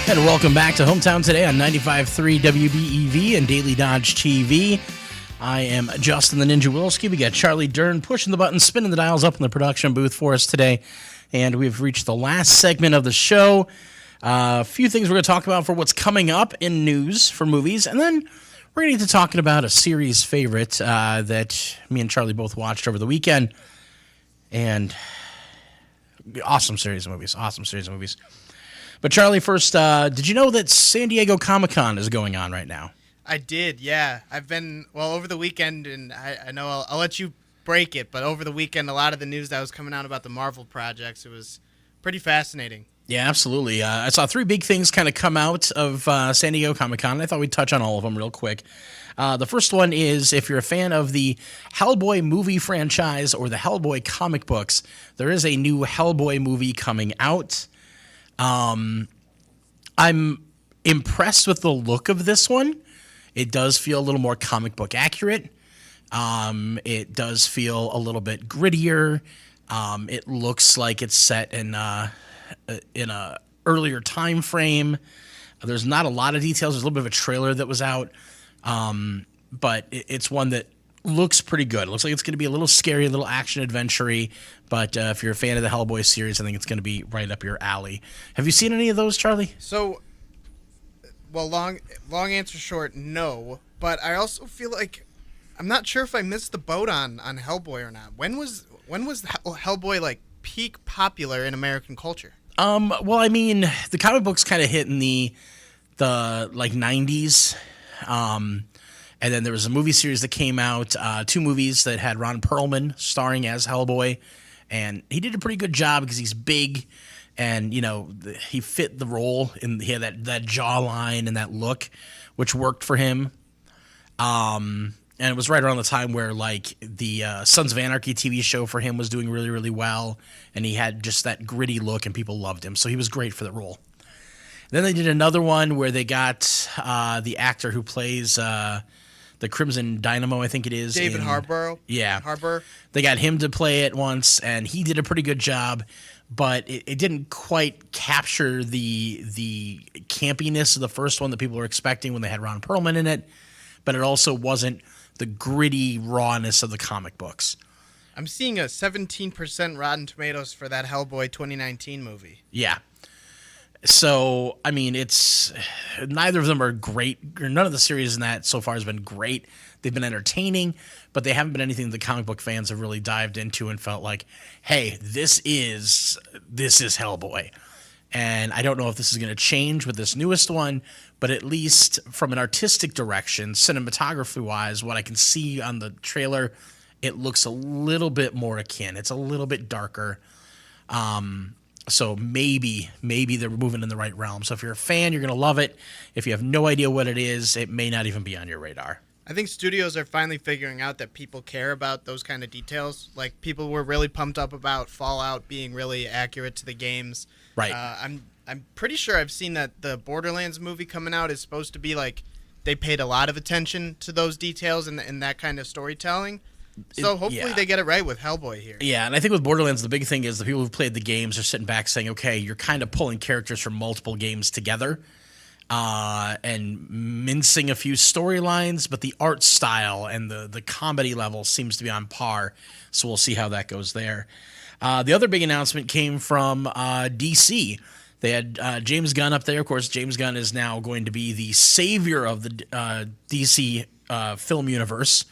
And welcome back to Hometown Today on 95.3 WBEV and Daily Dodge TV. I am Justin the Ninja Wilski. We got Charlie Dern pushing the buttons, spinning the dials up in the production booth for us today. And we've reached the last segment of the show. A few things we're going to talk about for what's coming up in news for movies. And then we're going to get to talking about a series favorite that me and Charlie both watched over the weekend. And awesome series of movies. But Charlie, first, did you know that San Diego Comic-Con is going on right now? I did, yeah. I've been, over the weekend, and I know I'll let you break it, but over the weekend, a lot of the news that was coming out about the Marvel projects, it was pretty fascinating. Yeah, absolutely. I saw three big things kind of come out of San Diego Comic-Con. I thought we'd touch on all of them real quick. The first one is, if you're a fan of the Hellboy movie franchise or the Hellboy comic books, there is a new Hellboy movie coming out. I'm impressed with the look of this one. It does feel a little more comic book accurate. It does feel a little bit grittier. It looks like it's set in a earlier time frame. There's not a lot of details. There's a little bit of a trailer that was out, but it's one that looks pretty good. It looks like it's going to be a little scary, a little action adventure-y, but if you're a fan of the Hellboy series, I think it's going to be right up your alley. Have you seen any of those, Charlie? So, long answer short, no. But I also feel like I'm not sure if I missed the boat on Hellboy or not. When was Hellboy like peak popular in American culture? Well, I mean, the comic books kind of hit in the like 90s. And then there was a movie series that came out, two movies that had Ron Perlman starring as Hellboy. And he did a pretty good job because he's big and, he fit the role. And he had that jawline and that look, which worked for him. And it was right around the time where, like, the Sons of Anarchy TV show for him was doing really, really well. And he had just that gritty look and people loved him. So he was great for the role. Then they did another one where they got the actor who plays the Crimson Dynamo, I think it is. David Harbour. Yeah. Harbour. They got him to play it once, and he did a pretty good job, but it didn't quite capture the campiness of the first one that people were expecting when they had Ron Perlman in it, but it also wasn't the gritty rawness of the comic books. I'm seeing a 17% Rotten Tomatoes for that Hellboy 2019 movie. Yeah. So, I mean, it's neither of them are great. Or none of the series in that so far has been great. They've been entertaining, but they haven't been anything the comic book fans have really dived into and felt like, hey, this is Hellboy. And I don't know if this is going to change with this newest one, but at least from an artistic direction, cinematography-wise, what I can see on the trailer, it looks a little bit more akin. It's a little bit darker. So maybe they're moving in the right realm. So if you're a fan, you're going to love it. If you have no idea what it is, it may not even be on your radar. I think studios are finally figuring out that people care about those kind of details. Like, people were really pumped up about Fallout being really accurate to the games. Right. I'm pretty sure I've seen that the Borderlands movie coming out is supposed to be like they paid a lot of attention to those details and that kind of storytelling. So hopefully they get it right with Hellboy here. Yeah, and I think with Borderlands, the big thing is the people who've played the games are sitting back saying, okay, you're kind of pulling characters from multiple games together and mincing a few storylines, but the art style and the comedy level seems to be on par, so we'll see how that goes there. The other big announcement came from DC. They had James Gunn up there. Of course, James Gunn is now going to be the savior of the DC film universe.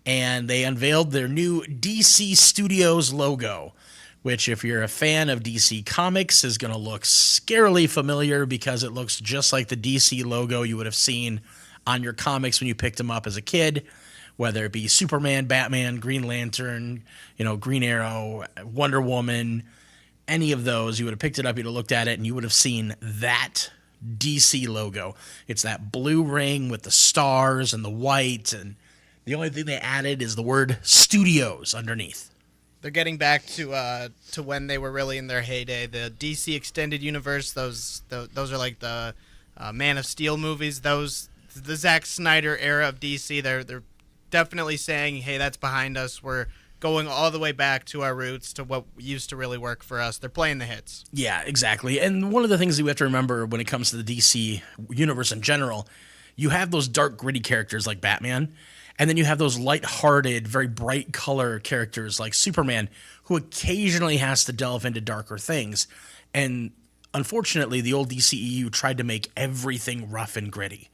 And they unveiled their new DC Studios logo, which, if you're a fan of DC Comics, is going to look scarily familiar because it looks just like the DC logo you would have seen on your comics when you picked them up as a kid, whether it be Superman, Batman, Green Lantern, Green Arrow, Wonder Woman, any of those. You would have picked it up, you'd have looked at it, and you would have seen that DC logo. It's that blue ring with the stars and the white, and the only thing they added is the word studios underneath. They're getting back to when they were really in their heyday. The DC Extended Universe, those are like the Man of Steel movies. Those the Zack Snyder era of DC. They're definitely saying, hey, that's behind us. We're going all the way back to our roots, to what used to really work for us. They're playing the hits. Yeah, exactly. And one of the things that we have to remember when it comes to the DC universe in general, you have those dark, gritty characters like Batman, and then you have those light-hearted, very bright color characters like Superman, who occasionally has to delve into darker things. And unfortunately, the old DCEU tried to make everything rough and gritty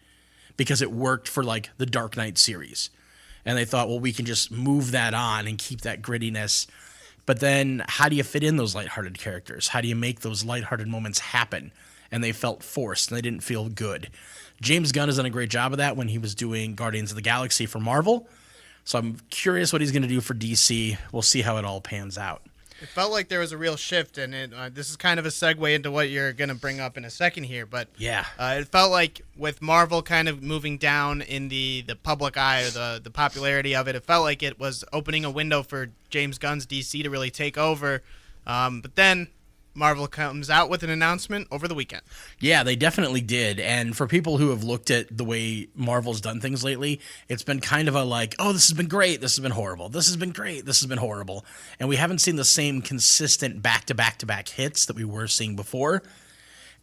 because it worked for like the Dark Knight series. And they thought, well, we can just move that on and keep that grittiness. But then how do you fit in those lighthearted characters? How do you make those lighthearted moments happen? And they felt forced and they didn't feel good. James Gunn has done a great job of that when he was doing Guardians of the Galaxy for Marvel. So I'm curious what he's going to do for DC. We'll see how it all pans out. It felt like there was a real shift, and this is kind of a segue into what you're going to bring up in a second here. But yeah, it felt like with Marvel kind of moving down in the public eye, or the popularity of it, it felt like it was opening a window for James Gunn's DC to really take over. But then Marvel comes out with an announcement over the weekend. Yeah, they definitely did. And for people who have looked at the way Marvel's done things lately, it's been kind of a like, oh, this has been great, this has been horrible, this has been great, this has been horrible. And we haven't seen the same consistent back-to-back-to-back hits that we were seeing before.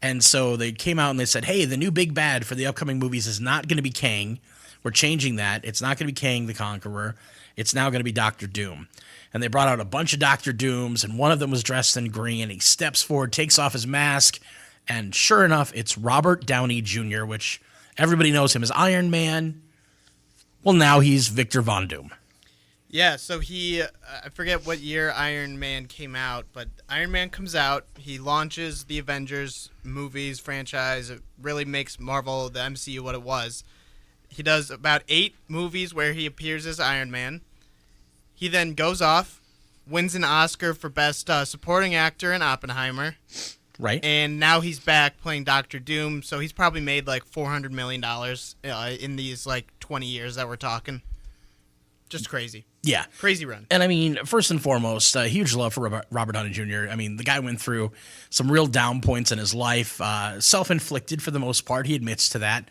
And so they came out and they said, hey, the new big bad for the upcoming movies is not going to be Kang. We're changing that. It's not going to be Kang the Conqueror. It's now going to be Doctor Doom. And they brought out a bunch of Doctor Dooms, and one of them was dressed in green. He steps forward, takes off his mask, and sure enough, it's Robert Downey Jr., which everybody knows him as Iron Man. Well, now he's Victor Von Doom. Yeah, so I forget what year Iron Man came out, but Iron Man comes out, he launches the Avengers movies franchise. It really makes Marvel, the MCU, what it was. He does about 8 movies where he appears as Iron Man. He then goes off, wins an Oscar for Best Supporting Actor in Oppenheimer. Right. And now he's back playing Doctor Doom, so he's probably made like $400 million in these like 20 years that we're talking. Just crazy. Yeah. Crazy run. And I mean, first and foremost, huge love for Robert Downey Jr. I mean, the guy went through some real down points in his life, self-inflicted for the most part. He admits to that.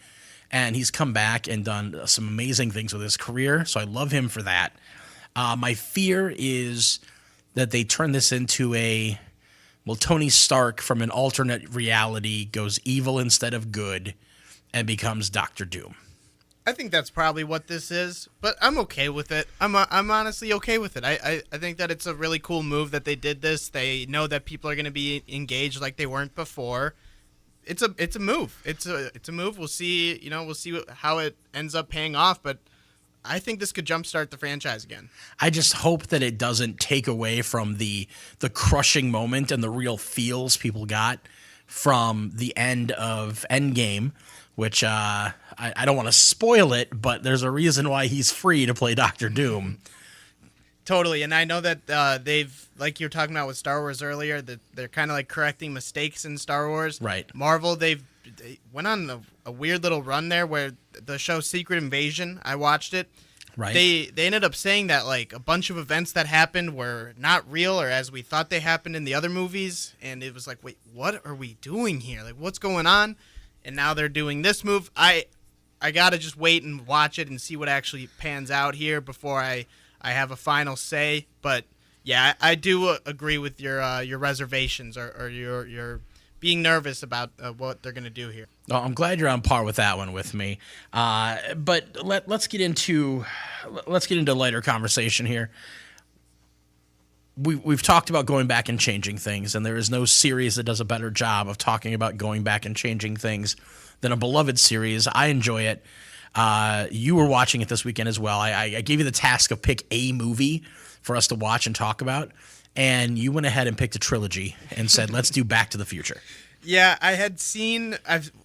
And he's come back and done some amazing things with his career, so I love him for that. My fear is that they turn this into Tony Stark from an alternate reality goes evil instead of good and becomes Doctor Doom. I think that's probably what this is, but I'm okay with it. I'm honestly okay with it. I think that it's a really cool move that they did this. They know that people are going to be engaged like they weren't before. It's a move. It's a move. We'll see. We'll see how it ends up paying off, but I think this could jumpstart the franchise again. I just hope that it doesn't take away from the crushing moment and the real feels people got from the end of Endgame, which I don't want to spoil it, but there's a reason why he's free to play Doctor Doom. Totally, and I know that they've, like you were talking about with Star Wars earlier, that they're kind of like correcting mistakes in Star Wars. Right. Marvel, they went on a weird little run there where the show Secret Invasion, I watched it. Right. They ended up saying that like a bunch of events that happened were not real or as we thought they happened in the other movies, and it was like, wait, what are we doing here? Like, what's going on? And now they're doing this move. I gotta just wait and watch it and see what actually pans out here before I have a final say. But yeah, I do agree with your reservations or your being nervous about what they're gonna do here. Oh, I'm glad you're on par with that one with me. But let's get into lighter conversation here. We've talked about going back and changing things, and there is no series that does a better job of talking about going back and changing things than a beloved series. I enjoy it. You were watching it this weekend as well. I gave you the task of pick a movie for us to watch and talk about, and you went ahead and picked a trilogy and said, let's do Back to the Future. Yeah, I had seen.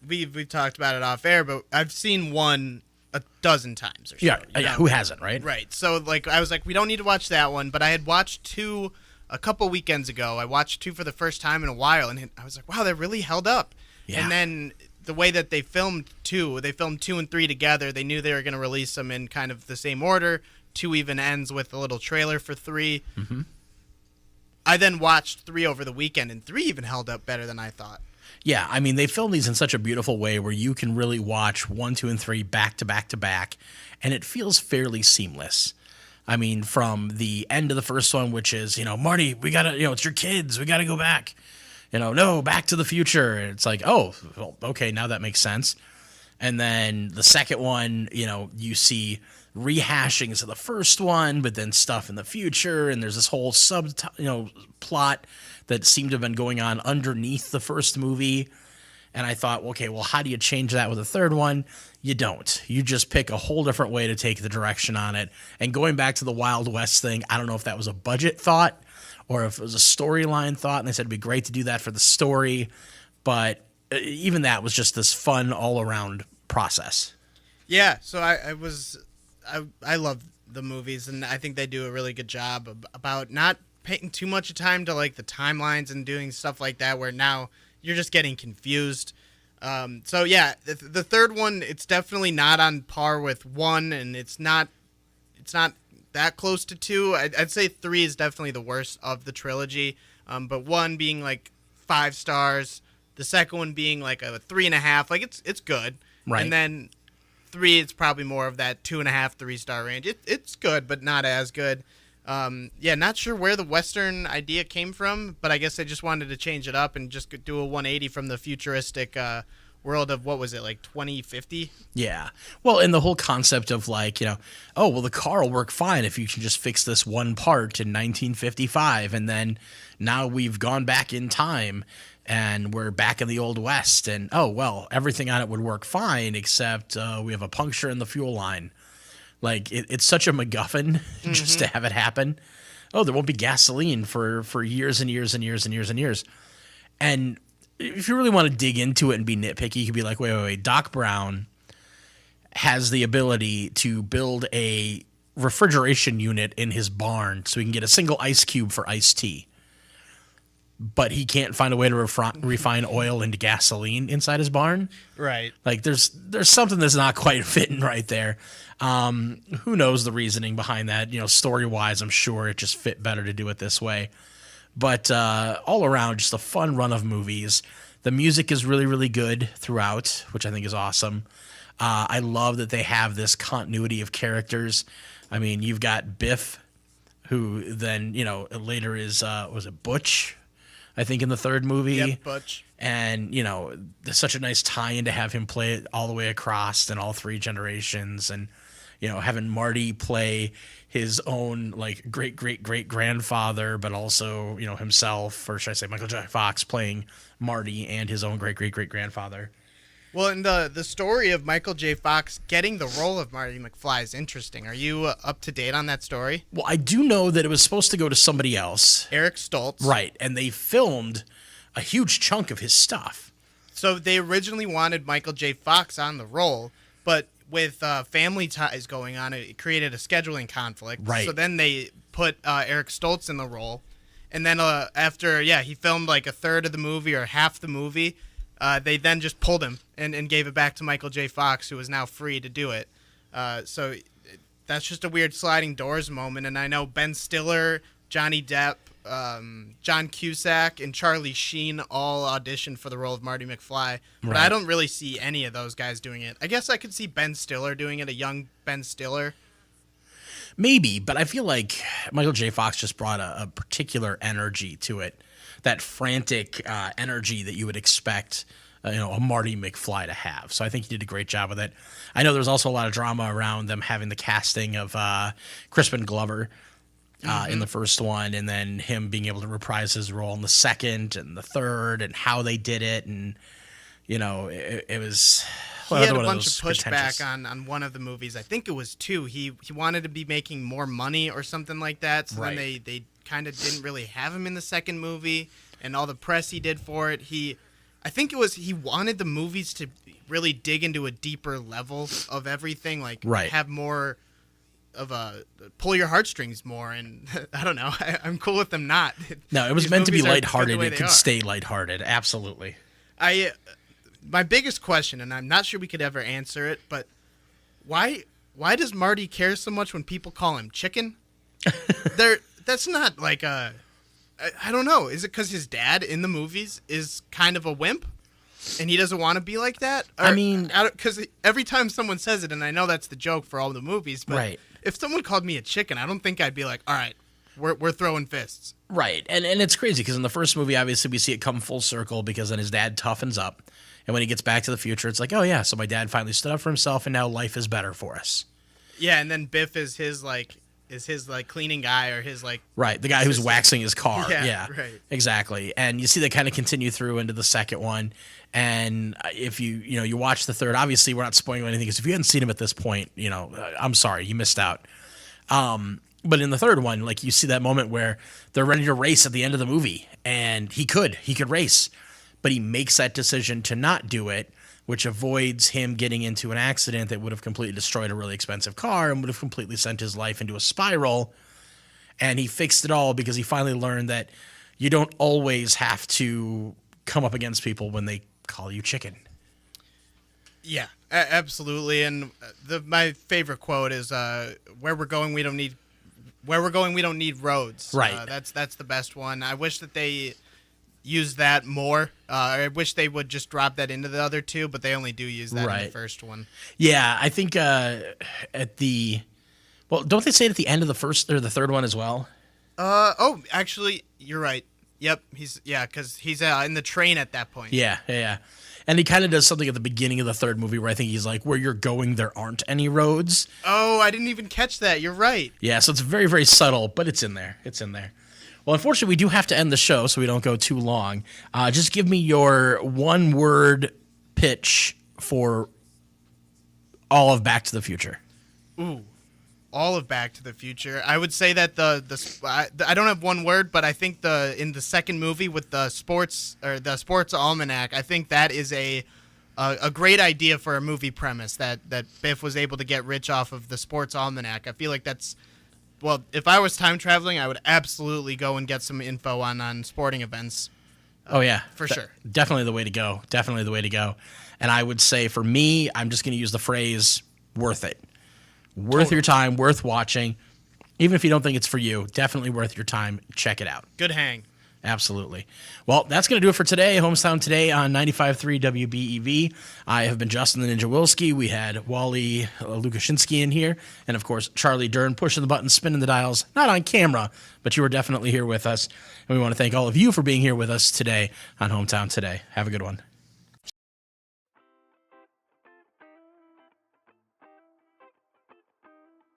We've talked about it off air, but I've seen one a dozen times or so. Yeah. Who hasn't, right? Right. So like, I was like, we don't need to watch that one, but I had watched 2 a couple weekends ago. I watched 2 for the first time in a while, and I was like, wow, that really held up. Yeah. And then the way that they filmed 2 and 3 together. They knew they were going to release them in kind of the same order. 2 even ends with a little trailer for 3. Mm-hmm. I then watched 3 over the weekend, and 3 even held up better than I thought. Yeah, I mean, they film these in such a beautiful way where you can really watch 1, 2, and 3 back to back to back, and it feels fairly seamless. I mean, from the end of the first one, which is, Marty, we gotta, it's your kids, we gotta go back. No, Back to the Future. And it's like, oh, well, okay, now that makes sense. And then the second one, you see rehashings of the first one, but then stuff in the future, and there's this whole plot that seemed to have been going on underneath the first movie. And I thought, okay, well, how do you change that with a third one? You don't. You just pick a whole different way to take the direction on it. And going back to the Wild West thing, I don't know if that was a budget thought or if it was a storyline thought, and they said it'd be great to do that for the story. But even that was just this fun all-around process. Yeah, so I love the movies, and I think they do a really good job about not paying too much time to like the timelines and doing stuff like that, where now you're just getting confused. So yeah, the third one, it's definitely not on par with 1, and it's not that close to 2. I'd say 3 is definitely the worst of the trilogy, but 1 being like 5 stars, the second one being like a 3.5. Like it's good, right? And then 3, it's probably more of that 2.5, 3-star range. It's good, but not as good. Yeah, not sure where the Western idea came from, but I guess they just wanted to change it up and just do a 180 from the futuristic world of, what was it, like 2050? Yeah. Well, and the whole concept of like, oh, well, the car will work fine if you can just fix this one part in 1955. And then now we've gone back in time and we're back in the Old West. And, oh, well, everything on it would work fine except we have a puncture in the fuel line. Like, it's such a MacGuffin just to have it happen. Oh, there won't be gasoline for years and years and years and years and years. And if you really want to dig into it and be nitpicky, you could be like, wait. Doc Brown has the ability to build a refrigeration unit in his barn so he can get a single ice cube for iced tea. But he can't find a way to refine oil into gasoline inside his barn. Right. Like, there's something that's not quite fitting right there. Who knows the reasoning behind that? Story-wise, I'm sure it just fit better to do it this way. But all around, just a fun run of movies. The music is really, really good throughout, which I think is awesome. I love that they have this continuity of characters. I mean, you've got Biff, who then, later is, was it Butch? I think in the third movie. Yep, Butch. And, there's such a nice tie-in to have him play it all the way across in all 3 generations. And, having Marty play his own, like, great-great-great-grandfather, but also, himself, or should I say Michael J. Fox playing Marty and his own great-great-great-grandfather. Well, and the story of Michael J. Fox getting the role of Marty McFly is interesting. Are you up to date on that story? Well, I do know that it was supposed to go to somebody else. Eric Stoltz. Right, and they filmed a huge chunk of his stuff. So they originally wanted Michael J. Fox on the role, but with family ties going on, it created a scheduling conflict. Right. So then they put Eric Stoltz in the role. And then after, he filmed like a third of the movie or half the movie, they then just pulled him and gave it back to Michael J. Fox, who is now free to do it. So that's just a weird sliding doors moment. And I know Ben Stiller, Johnny Depp, John Cusack, and Charlie Sheen all auditioned for the role of Marty McFly. But I don't really see any of those guys doing it. I guess I could see Ben Stiller doing it, a young Ben Stiller. Maybe, but I feel like Michael J. Fox just brought a particular energy to it. That frantic energy that you would expect, a Marty McFly to have. So I think he did a great job with it. I know there's also a lot of drama around them having the casting of Crispin Glover in the first one, and then him being able to reprise his role in the second and the third, and how they did it, and it was. He had a bunch of pushback on one of the movies. I think it was 2. He wanted to be making more money or something like that. So then they kind of didn't really have him in the second movie, and all the press he did for it. I think it was he wanted the movies to really dig into a deeper level of everything, like have more of a pull your heartstrings more. And I don't know. I'm cool with them not. No, it was meant to be lighthearted. It could stay lighthearted. Absolutely. My biggest question, and I'm not sure we could ever answer it, but why does Marty care so much when people call him chicken? That's not like a I don't know. Is it because his dad in the movies is kind of a wimp, and he doesn't want to be like that? Or, I mean, because every time someone says it, and I know that's the joke for all the movies, but right. if someone called me a chicken, I don't think I'd be like, all right, we're throwing fists. Right, and it's crazy because in the first movie, obviously, we see it come full circle because then his dad toughens up, and when he gets back to the future, it's like, oh yeah, so my dad finally stood up for himself, and now life is better for us. Yeah, and then Biff is his cleaning guy or his right, the guy who's waxing his car. Yeah, right, exactly. And you see that kind of continue through into the second one. And if you watch the third, obviously we're not spoiling anything because if you hadn't seen him at this point, I'm sorry, you missed out. But in the third one, like you see that moment where they're ready to race at the end of the movie, and he could race, but he makes that decision to not do it, which avoids him getting into an accident that would have completely destroyed a really expensive car and would have completely sent his life into a spiral. And he fixed it all because he finally learned that you don't always have to come up against people when they call you chicken. Yeah, absolutely. And my favorite quote is, "Where we're going, we don't need roads." Right. That's the best one. I wish that they use that more. I wish they would just drop that into the other two, but they only do use that in the first one. Yeah, I think don't they say it at the end of the first or the third one as well? Actually, you're right. Yep, because he's in the train at that point. Yeah. And he kind of does something at the beginning of the third movie where I think he's like, where you're going, there aren't any roads. Oh, I didn't even catch that. You're right. Yeah, so it's very, very subtle, but it's in there. Well, unfortunately, we do have to end the show so we don't go too long. Just give me your one-word pitch for all of Back to the Future. Ooh, all of Back to the Future. I would say that I don't have one word, but I think in the second movie with the sports almanac, I think that is a great idea for a movie premise that Biff was able to get rich off of the sports almanac. I feel like that's. Well, if I was time traveling, I would absolutely go and get some info on sporting events. Oh, yeah. For sure. Definitely the way to go. And I would say for me, I'm just going to use the phrase worth it. Worth your time, worth watching. Even if you don't think it's for you, definitely worth your time. Check it out. Good hang. Absolutely. Well, that's going to do it for today. Homestown Today on 95.3 WBEV. I have been Justin the Ninja Wilski. We had Wally Lukashinsky in here. And, of course, Charlie Dern pushing the buttons, spinning the dials. Not on camera, but you were definitely here with us. And we want to thank all of you for being here with us today on Hometown Today. Have a good one.